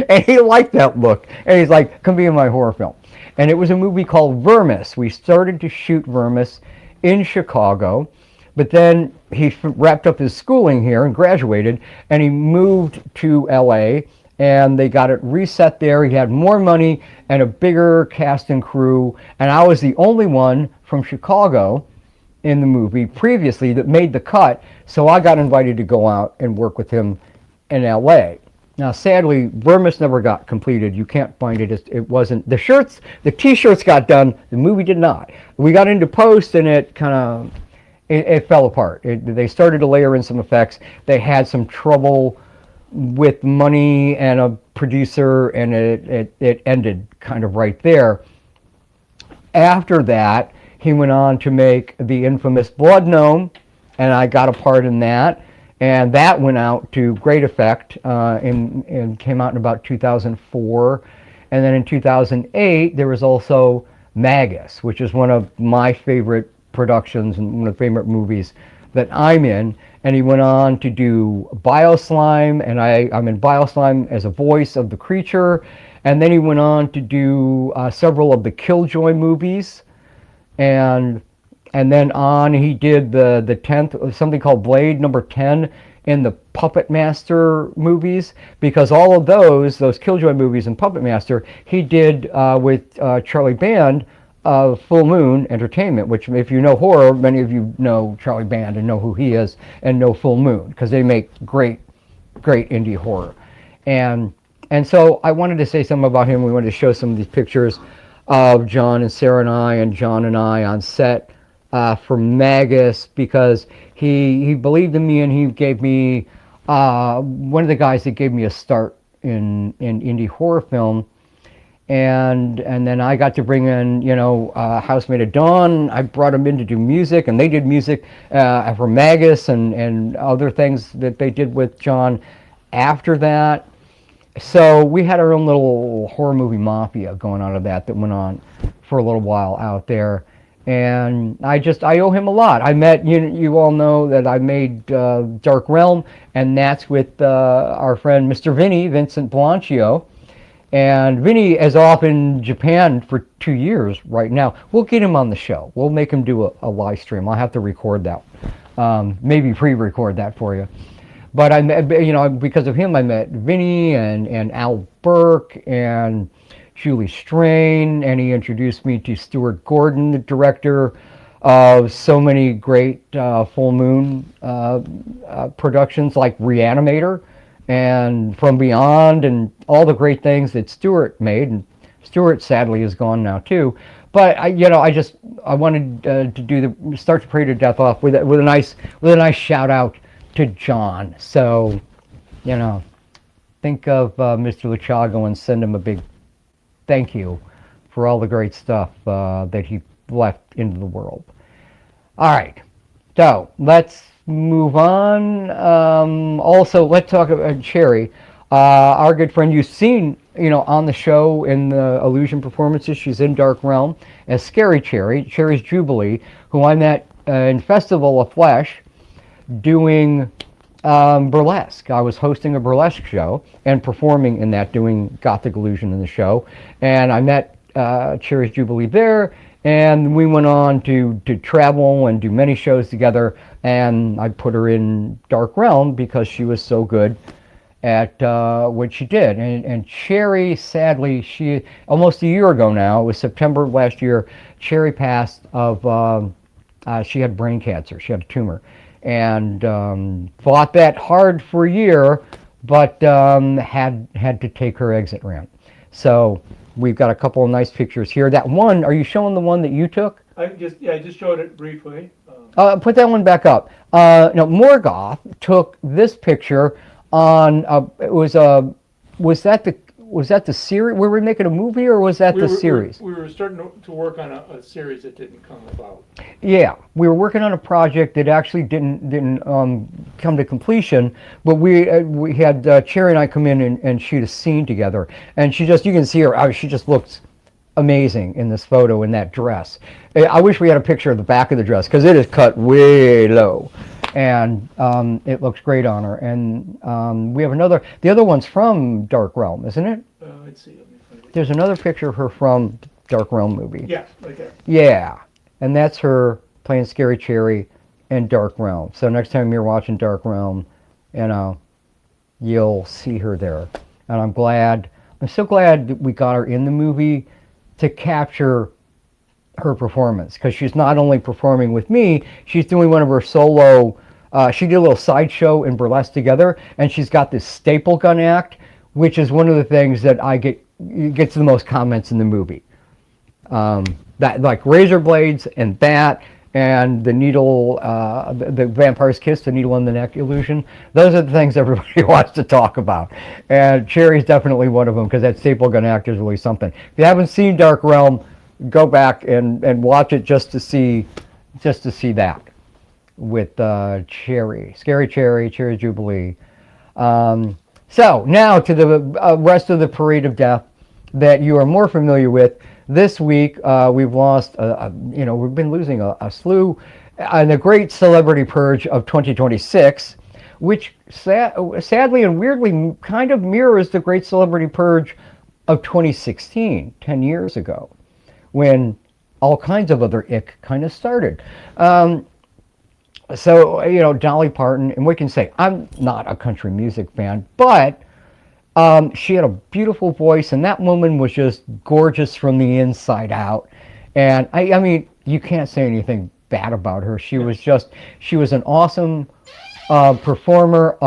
and he liked that look. And he's like, come be in my horror film. And it was a movie called Vermis. We started to shoot Vermis in Chicago. But then he wrapped up his schooling here and graduated. And he moved to LA and they got it reset there. He had more money and a bigger cast and crew, and I was the only one from Chicago in the movie previously that made the cut, so I got invited to go out and work with him in LA. Now, sadly, Vermis never got completed. You can't find it. It wasn't. The shirts, the t-shirts got done. The movie did not. We got into post, and it kind of, it fell apart. They started to layer in some effects. They had some trouble with money and a producer, and it ended kind of right there. After that, he went on to make the infamous Blood Gnome, and I got a part in that. And that went out to great effect and came out in about 2004. And then in 2008, there was also Magus, which is one of my favorite productions and one of the favorite movies that I'm in. And he went on to do Bioslime, and I'm in Bioslime as a voice of the creature. And then he went on to do several of the Killjoy movies. And then on, he did the 10th, something called Blade number 10 in the Puppet Master movies, because all of those Killjoy movies and Puppet Master, he did with Charlie Band of Full Moon Entertainment, which if you know horror, many of you know Charlie Band and know who he is and know Full Moon, because they make great indie horror. And so I wanted to say something about him. We wanted to show some of these pictures of John and Sarah and John and I on set for Magus, because he believed in me, and he gave me one of the guys that gave me a start in indie horror film. And then I got to bring in, Housemaid of Dawn. I brought them in to do music, and they did music for Magus and other things that they did with John after that. So we had our own little horror movie mafia going on of that went on for a little while out there. And I owe him a lot. I met, you all know that I made Dark Realm, and that's with our friend Mr. Vincent Blanchio. And Vinny is off in Japan for 2 years right now. We'll get him on the show. We'll make him do a live stream. I'll have to record that. Maybe pre-record that for you. But I met, because of him, I met Vinny and Al Burke and Julie Strain, and he introduced me to Stuart Gordon, the director of so many great Full Moon productions like Reanimator and From Beyond, and all the great things that Stuart made. And Stuart sadly is gone now too. But I wanted to start to Pray to Death off with a nice shout out to John. So, think of Mr. Luchago and send him a big thank you for all the great stuff that he left into the world. All right, so let's move on. Also, let's talk about Cherry, our good friend. You've seen, on the show in the Illusion performances. She's in Dark Realm as Scary Cherry, Cherry's Jubilee, who I met in Festival of Flesh doing burlesque. I was hosting a burlesque show and performing in that, doing Gothic Illusion in the show. And I met Cherry's Jubilee there, and we went on to travel and do many shows together. And I put her in Dark Realm because she was so good at what she did. And Cherry, sadly, she almost a year ago now, it was September of last year, Cherry passed of, she had brain cancer. She had a tumor. And fought that hard for a year, but had to take her exit ramp. So we've got a couple of nice pictures here. That one, are you showing the one that you took? I just showed it briefly. Put that one back up. No, Morgoth took this picture on. Was that the series? Were we making a movie, or was that the series? We were starting to work on a series that didn't come about. Yeah, we were working on a project that actually didn't come to completion. But we had Cherry and I come in and shoot a scene together, and you can see her. She just looks amazing in this photo in that dress. I wish we had a picture of the back of the dress, because it is cut way low. And it looks great on her. And we have the other one's from Dark Realm, isn't it? Let's see. Let me find it. There's another picture of her from Dark Realm movie. Yeah, right there. Yeah, and that's her playing Scary Cherry in Dark Realm. So next time you're watching Dark Realm, you'll see her there. and I'm so glad that we got her in the movie to capture her performance, because she's not only performing with me, she's doing one of her solo. She did a little sideshow in burlesque together, and she's got this staple gun act, which is one of the things that gets the most comments in the movie. That, like razor blades and that, and the needle, the vampire's kiss, the needle in the neck illusion. Those are the things everybody wants to talk about, and Cherry's definitely one of them, because that staple gun act is really something. If you haven't seen Dark Realm, go back and watch it just to see that with Cherry, Scary Cherry, Cherry Jubilee. So now to the rest of the Parade of Death that you are more familiar with. This week we've lost, we've been losing a slew, and the Great Celebrity Purge of 2026, which sadly and weirdly kind of mirrors the Great Celebrity Purge of 2016, 10 years ago, when all kinds of other ick kind of started. So, Dolly Parton, and we can say, I'm not a country music fan, but she had a beautiful voice, and that woman was just gorgeous from the inside out. And I mean, you can't say anything bad about her. She was an awesome performer,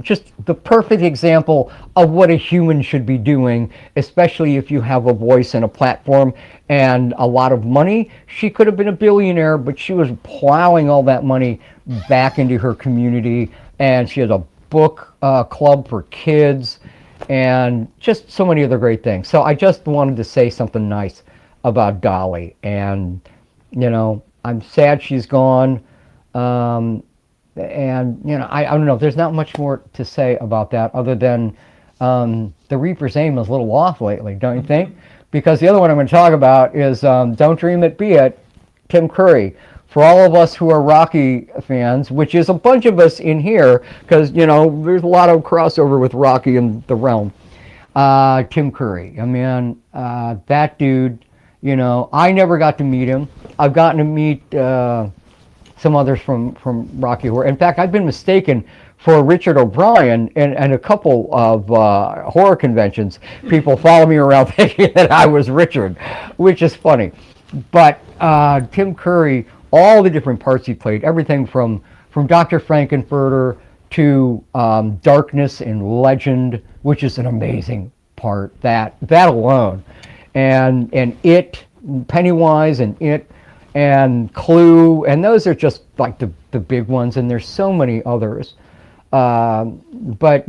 just the perfect example of what a human should be doing, especially if you have a voice and a platform and a lot of money. She could have been a billionaire, but she was plowing all that money back into her community, and she has a book club for kids, and just so many other great things. So I just wanted to say something nice about Dolly, and I'm sad she's gone. And I don't know. There's not much more to say about that other than the Reaper's aim is a little off lately, don't you think? Because the other one I'm going to talk about is Don't Dream It Be It, Tim Curry. For all of us who are Rocky fans, which is a bunch of us in here, because there's a lot of crossover with Rocky and the Realm. Tim Curry. I mean, that dude. I never got to meet him. I've gotten to meet some others from Rocky Horror. In fact, I've been mistaken for Richard O'Brien and a couple of horror conventions. People follow me around thinking that I was Richard, which is funny. But Tim Curry, all the different parts he played, everything from Dr. Frankenfurter to Darkness in Legend, which is an amazing part, that alone. And It, Pennywise and It, and Clue, and those are just like the big ones, and there's so many others. But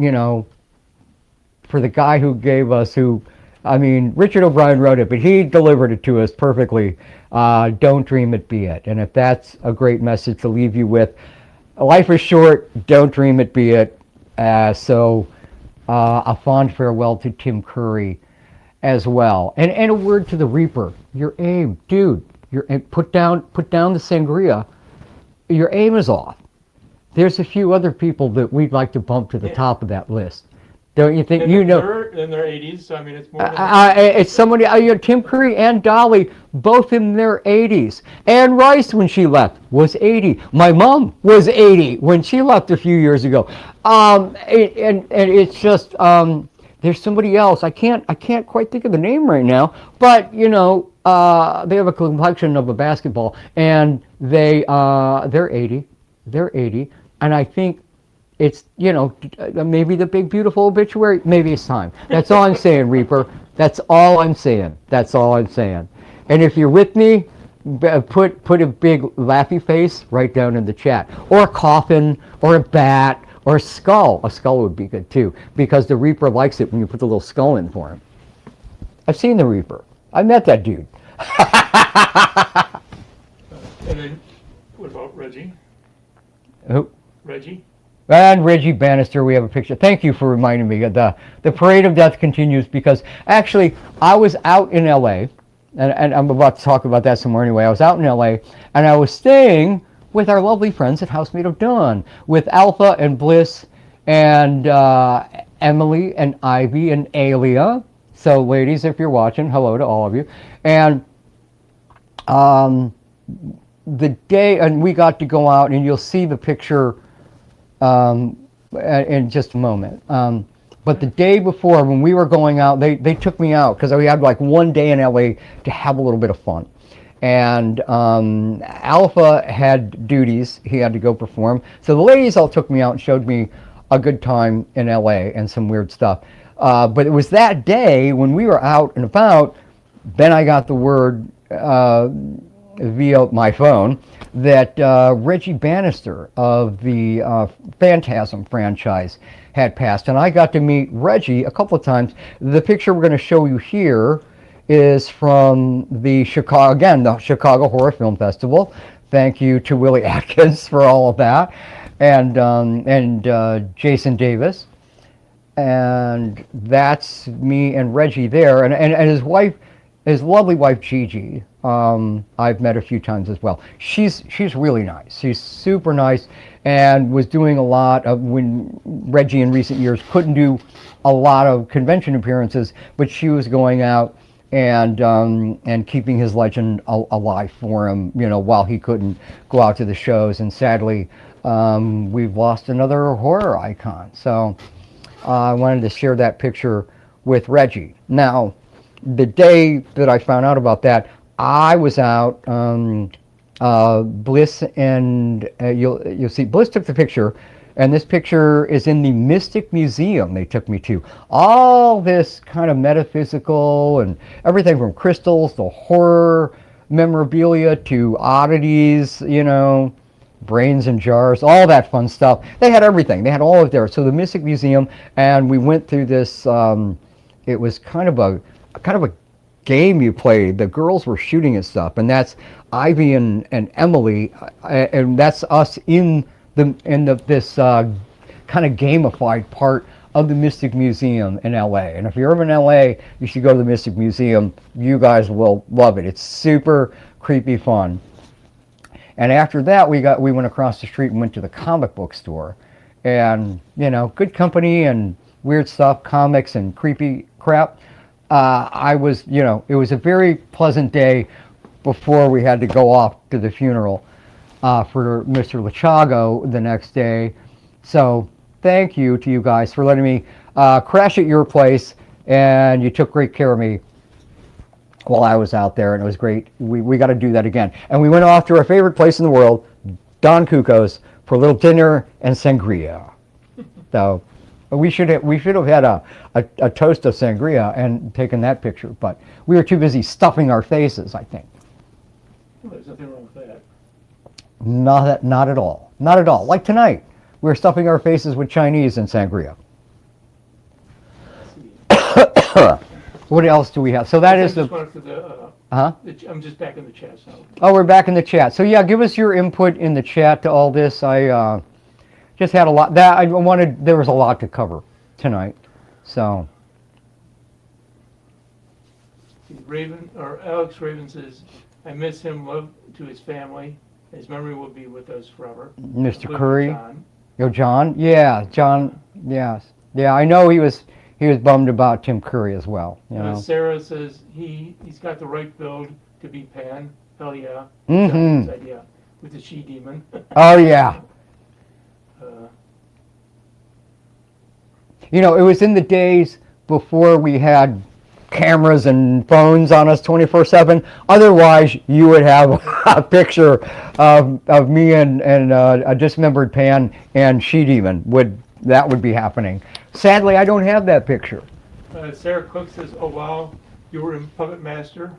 for the guy who gave us, Richard O'Brien wrote it, but he delivered it to us perfectly. Don't dream it, be it. And if that's a great message to leave you with, life is short, don't dream it, be it. So a fond farewell to Tim Curry as well. And a word to the Reaper. Your aim, dude. Put down the sangria. Your aim is off. There's a few other people that we'd like to bump to the top of that list. Don't you think? They're in their 80s, so I mean, it's more than it's somebody. Tim Curry and Dolly, both in their 80s. Anne Rice, when she left, was 80. My mom was 80 when she left a few years ago. And it's just there's somebody else. I can't quite think of the name right now, but they have a complexion of a basketball, and they're 80. They're 80, and I think it's maybe the big beautiful obituary. Maybe it's time. That's all I'm saying, Reaper. That's all I'm saying. And if you're with me, put a big laughy face right down in the chat, or a coffin, or a bat, or a skull. A skull would be good too, because the Reaper likes it when you put the little skull in for him. I've seen the Reaper. I met that dude. And then, what about Reggie? Who? Reggie? And Reggie Bannister, we have a picture. Thank you for reminding me. The Parade of Death continues, because actually I was out in LA, and I'm about to talk about that some more anyway. I was out in LA, and I was staying with our lovely friends at Housemate of Dawn, with Alpha and Bliss and Emily and Ivy and Alia. So ladies, if you're watching, hello to all of you. And the day, and we got to go out, and you'll see the picture in just a moment. But the day before, when we were going out, they took me out because we had like one day in LA to have a little bit of fun. And Alpha had duties. He had to go perform. So the ladies all took me out and showed me a good time in LA and some weird stuff. But it was that day when we were out and about, then I got the word via my phone that Reggie Bannister of the Phantasm franchise had passed. And I got to meet Reggie a couple of times. The picture we're going to show you here is from the Chicago Horror Film Festival. Thank you to Willie Atkins for all of that, and Jason Davis. And that's me and Reggie there, and his wife, his lovely wife Gigi. I've met a few times as well. She's really nice. She's super nice, and was doing a lot of, when Reggie in recent years couldn't do a lot of convention appearances, but she was going out and keeping his legend alive for him, you know, while he couldn't go out to the shows. And sadly, we've lost another horror icon. So I wanted to share that picture with Reggie. Now, the day that I found out about that, I was out. Bliss and you'll see Bliss took the picture. And this picture is in the Mystic Museum they took me to. All this kind of metaphysical and everything from crystals to horror memorabilia to oddities, you know, brains in jars, all that fun stuff. They had everything. They had all of there. So the Mystic Museum, and we went through this, it was kind of a game you played. The girls were shooting at stuff, and that's Ivy and Emily, and that's us in this kind of gamified part of the Mystic Museum in LA. And if you're ever in LA, you should go to the Mystic Museum. You guys will love it. It's super creepy fun. And after that, we went across the street and went to the comic book store. And, you know, good company and weird stuff, comics and creepy crap. It was a very pleasant day before we had to go off to the funeral for Mr. Lachago the next day. So thank you to you guys for letting me crash at your place, and you took great care of me while I was out there, and it was great. We got to do that again. And we went off to our favorite place in the world, Don Cuco's, for a little dinner and sangria. So we should have had a toast of sangria and taken that picture, but we were too busy stuffing our faces, I think. Well, there's nothing wrong with that. Not at all. Not at all. Like tonight, we're stuffing our faces with Chinese and sangria. What else do we have? So that is the. I'm just back in the chat. So. Oh, we're back in the chat. So yeah, give us your input in the chat to all this. I just had a lot. There was a lot to cover tonight. So. Alex Raven says, "I miss him. Love to his family. His memory will be with us forever." Mr. Curry. John. Yeah, John. Yes. Yeah, I know he was bummed about Tim Curry as well. You know. Sarah says he's got the right build to be Pan. Hell yeah. Mm-hmm. His idea with the she-demon. Oh yeah. You know, it was in the days before we had cameras and phones on us 24/7. Otherwise, you would have a picture of me and a dismembered Pan and she-demon. That would be happening. Sadly, I don't have that picture. Sarah Cook says, "Oh wow, you were in Puppet Master."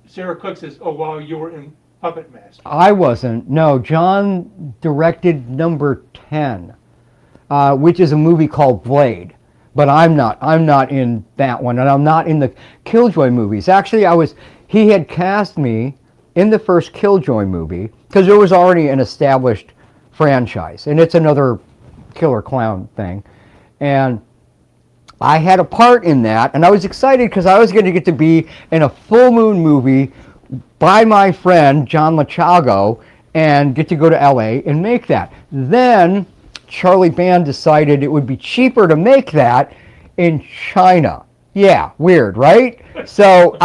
Sarah Cook says, "Oh wow, you were in Puppet Master." I wasn't. No, John directed number 10, which is a movie called Blade. But I'm not in that one, and I'm not in the Killjoy movies. Actually, he had cast me in the first Killjoy movie because there was already an established franchise, and it's another killer clown thing. And I had a part in that, and I was excited because I was going to get to be in a full moon movie by my friend John Lachago and get to go to LA and make that. Then Charlie Band decided it would be cheaper to make that in China. Yeah, weird, right? So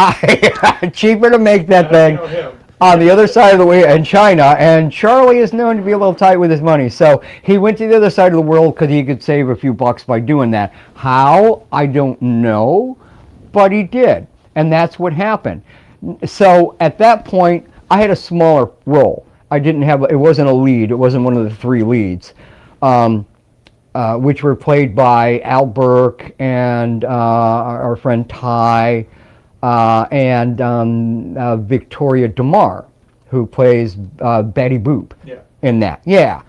cheaper to make that thing. on the other side of the way in China, and Charlie is known to be a little tight with his money. So he went to the other side of the world because he could save a few bucks by doing that. How? I don't know, but he did, and that's what happened. So at that point, I had a smaller role. I didn't have, it wasn't a lead, it wasn't one of the three leads, which were played by Al Burke and our friend Ty, and Victoria DeMar, who plays Betty Boop in that. Yeah,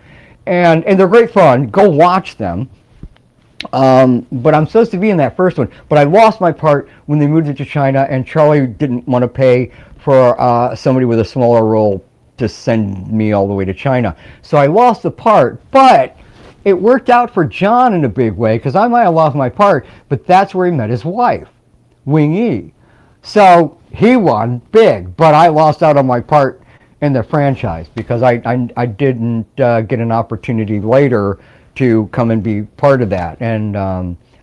and they're great fun. Go watch them. But I'm supposed to be in that first one. But I lost my part when they moved it to China, and Charlie didn't want to pay for somebody with a smaller role to send me all the way to China. So I lost the part, but it worked out for John in a big way, because I might have lost my part, but that's where he met his wife, Wing Yi. So he won big, but I lost out on my part in the franchise because I didn't get an opportunity later to come and be part of that. And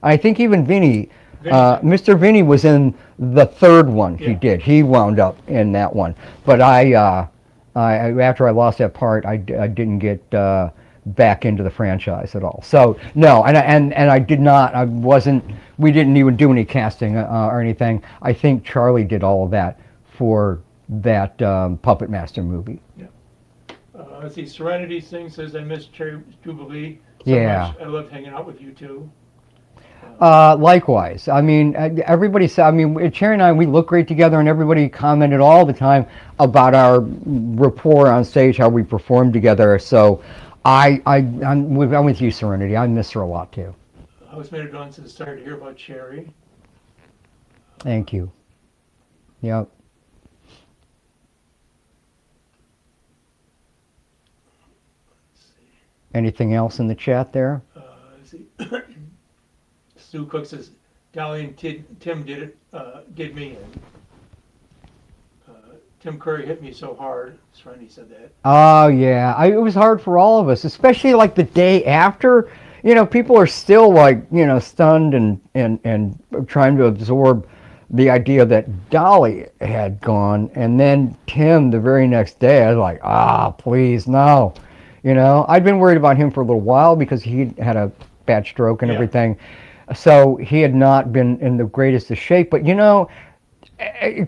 I think even Vinny, Mr. Vinny was in the third one he did. He wound up in that one. But I after I lost that part, I didn't get back into the franchise at all. So no, and I did not. I wasn't. We didn't even do any casting or anything. I think Charlie did all of that for that Puppet Master movie. Yeah. Let's see. Serenity Singh says, "I miss Cherry Jubilee so Yeah. much. I loved hanging out with you too." Likewise. I mean, everybody said, I mean, Cherry and I, we look great together, and everybody commented all the time about our rapport on stage, how we performed together. So I'm with you, Serenity. I miss her a lot too. Housemaid of Dawn says, "Sorry to hear about Cherry." Thank you. Yep. Anything else in the chat there? Let's see. Stu Cook says, "Dolly and Tim did me in. Tim Curry hit me so hard." Serenity said that. Oh yeah, it was hard for all of us, especially like the day after. You know, people are still like, you know, stunned and trying to absorb the idea that Dolly had gone, and then Tim the very next day. I was like, please no. You know, I'd been worried about him for a little while because he had a bad stroke and everything, so he had not been in the greatest of shape. But you know,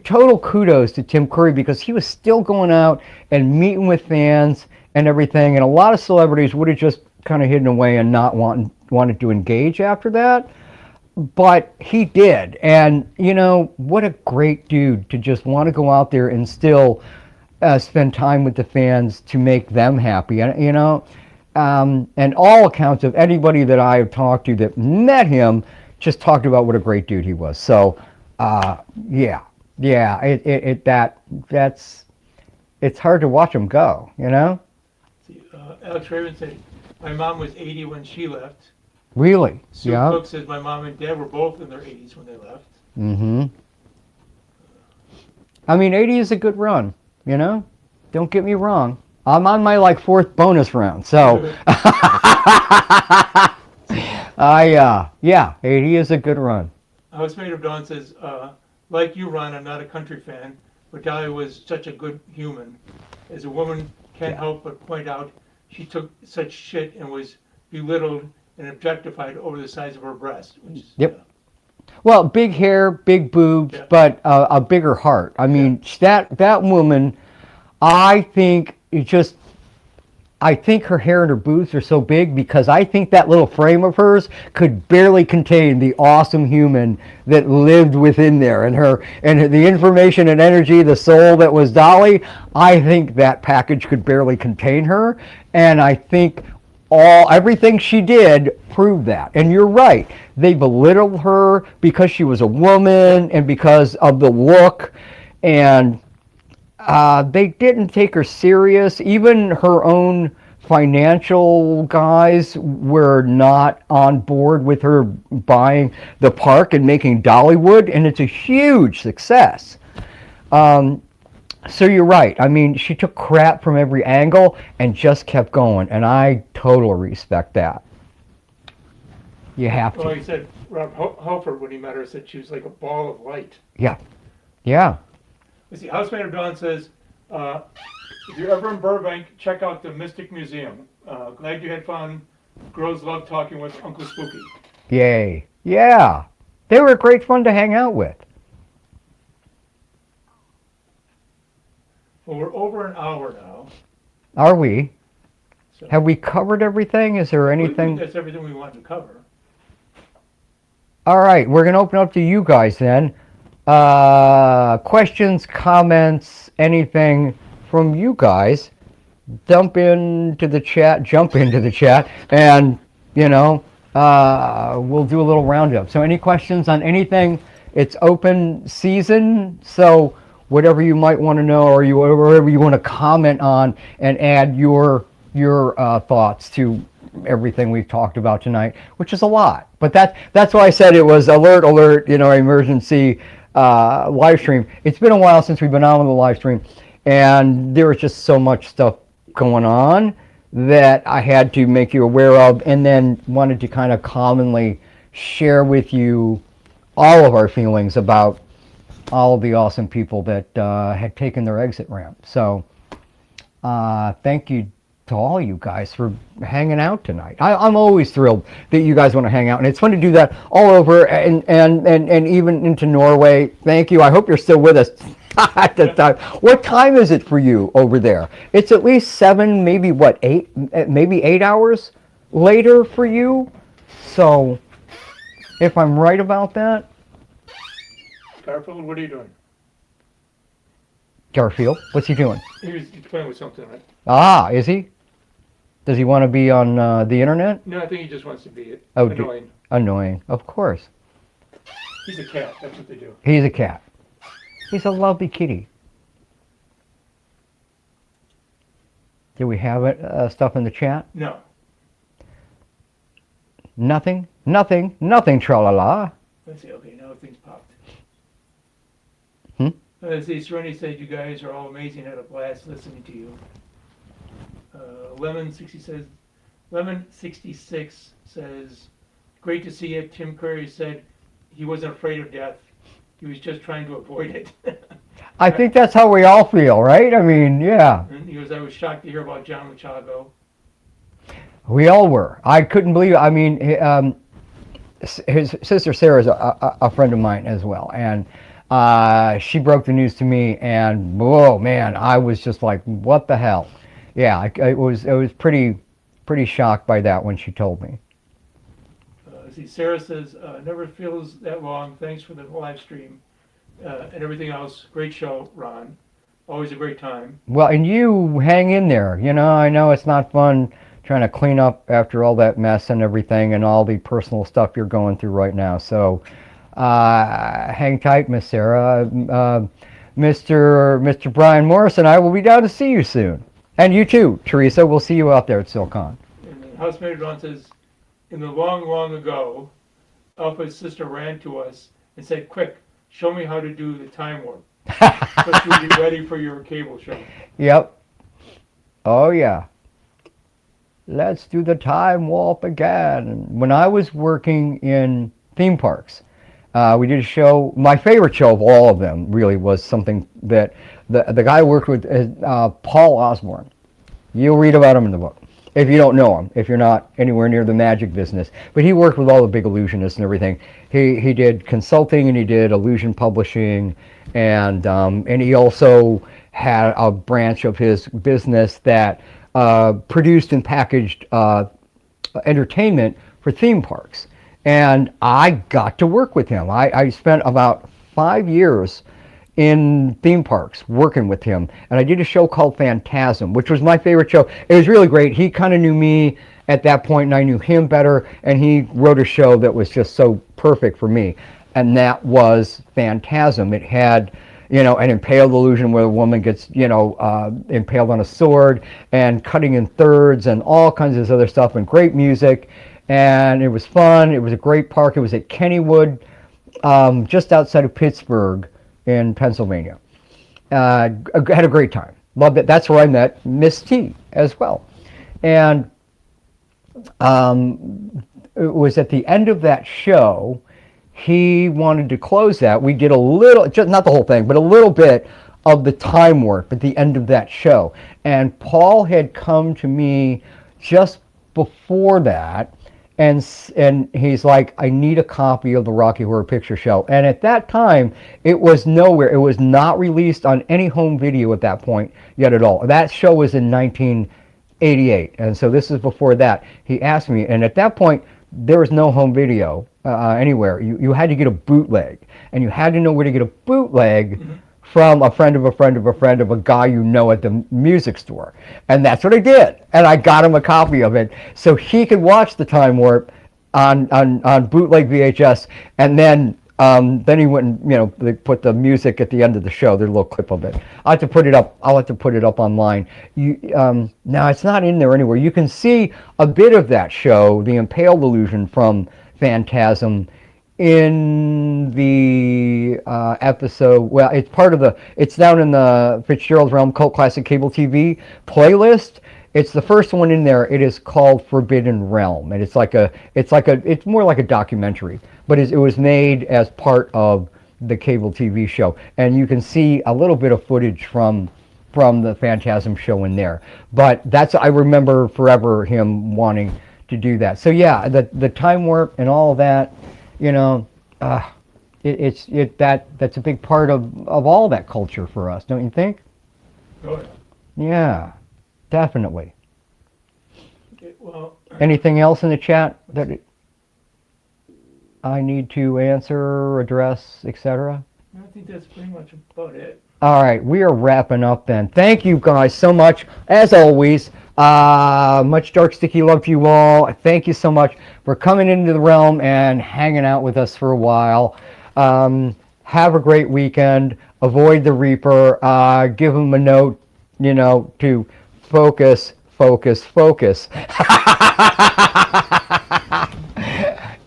total kudos to Tim Curry, because he was still going out and meeting with fans and everything, and a lot of celebrities would have just kind of hidden away and not wanted to engage after that, but he did. And you know, what a great dude to just want to go out there and still spend time with the fans to make them happy. And you know, and all accounts of anybody that I have talked to that met him just talked about what a great dude he was. So it's hard to watch him go, you know. Alex Raven said, "My mom was 80 when she left." Really? Sue Cook says, "My mom and dad were both in their 80s when they left." Mm-hmm. I mean, 80 is a good run, you know? Don't get me wrong. I'm on my like fourth bonus round, so yeah, 80 is a good run. Housemaid of Dawn says, "Like you, Ron, I'm not a country fan, but Dolly was such a good human. As a woman, can't help but point out she took such shit and was belittled and objectified over the size of her breast." Which is, Well, big hair, big boobs, but a bigger heart. I mean, that woman, I think her hair and her boobs are so big because I think that little frame of hers could barely contain the awesome human that lived within there, and the information and energy, the soul that was Dolly. I think that package could barely contain her, and I think everything she did proved that. And you're right, they belittled her because she was a woman and because of the look, and they didn't take her serious. Even her own financial guys were not on board with her buying the park and making Dollywood, and it's a huge success. So you're right. I mean, she took crap from every angle and just kept going, and I totally respect that. You have to. Well, he said, Rob Halford, when he met her, said she was like a ball of light. Yeah. Let's see, Housemaid of Dawn says, If you're ever in Burbank, check out the Mystic Museum. Glad you had fun. Girls love talking with Uncle Spooky. Yay. Yeah. They were great fun to hang out with. Well, we're over an hour now. Are we? So Have we covered everything? Is there anything? That's everything we wanted to cover. All right, we're going to open up to you guys then. Questions, comments, anything from you guys. Jump into the chat, and, you know, we'll do a little roundup. So any questions on anything? It's open season, so whatever you might want to know, or whatever you want to comment on and add your thoughts to everything we've talked about tonight, which is a lot. But that's why I said it was alert, you know, emergency live stream. It's been a while since we've been on with the live stream, and there was just so much stuff going on that I had to make you aware of, and then wanted to kind of commonly share with you all of our feelings about all of the awesome people that had taken their exit ramp. So thank you to all you guys for hanging out tonight. I'm always thrilled that you guys want to hang out, and it's fun to do that all over and even into Norway. Thank you. I hope you're still with us at the time. What time is it for you over there? It's at least 7, maybe what, 8, maybe 8 hours later for you. So if I'm right about that. Garfield, what are you doing? Garfield, what's he doing? He's playing with something, right? Ah, is he? Does he want to be on the internet? No, I think he just wants to be Oh, annoying. Annoying, of course. He's a cat, that's what they do. He's a cat. He's a lovely kitty. Do we have it, stuff in the chat? No. Nothing, tra-la-la. Let's see, okay, now things popped. Hmm? Let's see, Serenity said you guys are all amazing, had a blast listening to you. Lemon66 says, great to see you. Tim Curry said he wasn't afraid of death. He was just trying to avoid it. I think that's how we all feel, right? I mean, yeah. And he goes, I was shocked to hear about John Machago. We all were. I couldn't believe it. I mean, his sister Sarah is a friend of mine as well, and she broke the news to me, and whoa, man, I was just like, what the hell? Yeah, I was pretty shocked by that when she told me. See, Sarah says, never feels that long. Thanks for the live stream and everything else. Great show, Ron. Always a great time. Well, and you hang in there. You know, I know it's not fun trying to clean up after all that mess and everything and all the personal stuff you're going through right now. So hang tight, Miss Sarah. Mr. Brian Morris and I will be down to see you soon. And you too, Teresa. We'll see you out there at SilCon. And Housemate Ron says, in the long, long ago, Alpha's sister ran to us and said, quick, show me how to do the time warp. But we'll be ready for your cable show. Yep. Oh, yeah. Let's do the time warp again. When I was working in theme parks, we did a show. My favorite show of all of them really was something that the guy I worked with, Paul Osborne. You'll read about him in the book. If you don't know him, if you're not anywhere near the magic business. But he worked with all the big illusionists and everything. He did consulting, and he did illusion publishing, and he also had a branch of his business that produced and packaged entertainment for theme parks. And I got to work with him. I spent about 5 years in theme parks working with him, and I did a show called Phantasm, which was my favorite show. It was really great. He kind of knew me at that point, and I knew him better, and he wrote a show that was just so perfect for me, and that was Phantasm. It had, you know, an impaled illusion where a woman gets, you know, impaled on a sword, and cutting in thirds, and all kinds of other stuff, and great music, and it was fun. It was a great park. It was at Kennywood, just outside of Pittsburgh in Pennsylvania. Had a great time. Loved it. That's where I met Miss T as well. And it was at the end of that show, he wanted to close that. We did a little, just not the whole thing, but a little bit of the time warp at the end of that show. And Paul had come to me just before that, and he's like, I need a copy of the Rocky Horror Picture Show. And at that time, it was nowhere. It was not released on any home video at that point yet at all. That show was in 1988, and so this is before that. He asked me, and at that point, there was no home video anywhere. You had to get a bootleg, and you had to know where to get a bootleg from a friend of a friend of a friend of a guy you know at the music store. And that's what I did. And I got him a copy of it so he could watch the Time Warp on bootleg VHS. And then he went and, you know, they put the music at the end of the show. There's a little clip of it. I'll have to put it up. I'll have to put it up online. Now it's not in there anywhere. You can see a bit of that show, The Impaled Illusion from Phantasm, in the episode. Well, it's part of the, it's down in the Fitzgerald Realm Cult Classic Cable TV playlist. It's the first one in there. It is called Forbidden Realm, and it's more like a documentary, but it was made as part of the cable TV show, and you can see a little bit of footage from the Phantasm show in there. But that's, I remember forever him wanting to do that. So yeah, the Time Warp and all of that, you know, that's a big part of all that culture for us, don't you think? Oh, yeah. Yeah, definitely. Okay, well, Anything else in the chat that I need to answer, address, etc.? I think that's pretty much about it. All right, we are wrapping up then. Thank you guys so much, as always. Much dark, sticky love to you all. Thank you so much for coming into the realm and hanging out with us for a while. Have a great weekend. Avoid the Reaper. Give him a note, you know, to focus, focus, focus.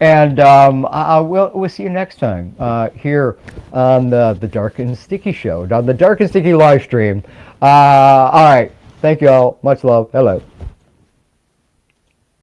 And we'll see you next time here on the Dark and Sticky Show, on the Dark and Sticky live stream. All right. Thank you all. Much love. Hello.